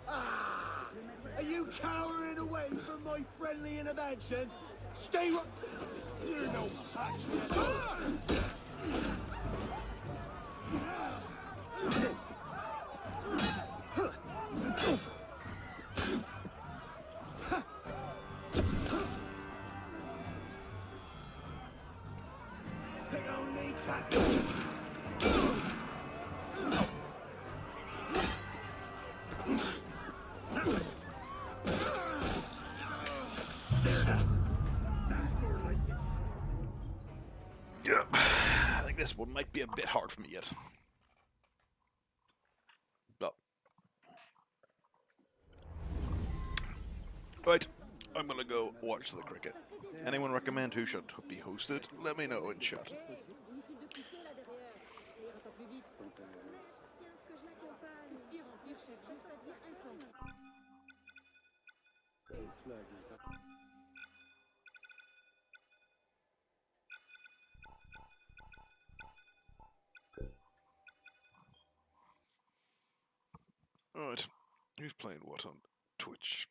Ah! Are you cowering away from my friendly intervention? Stay right. You're no match. They only cut. Yep. I think this one might be a bit hard for me yet. But right, I'm gonna go watch the cricket. Anyone recommend who should be hosted? Let me know in chat. Alright, who's playing what on Twitch?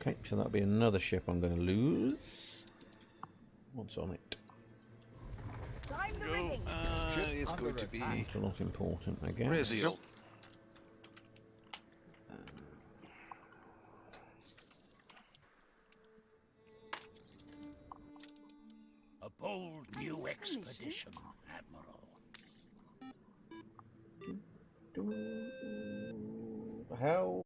Okay, so that'll be another ship I'm going to lose. What's on it? It's going to be It's not important, I guess. Brazil. A bold new expedition, Admiral. How?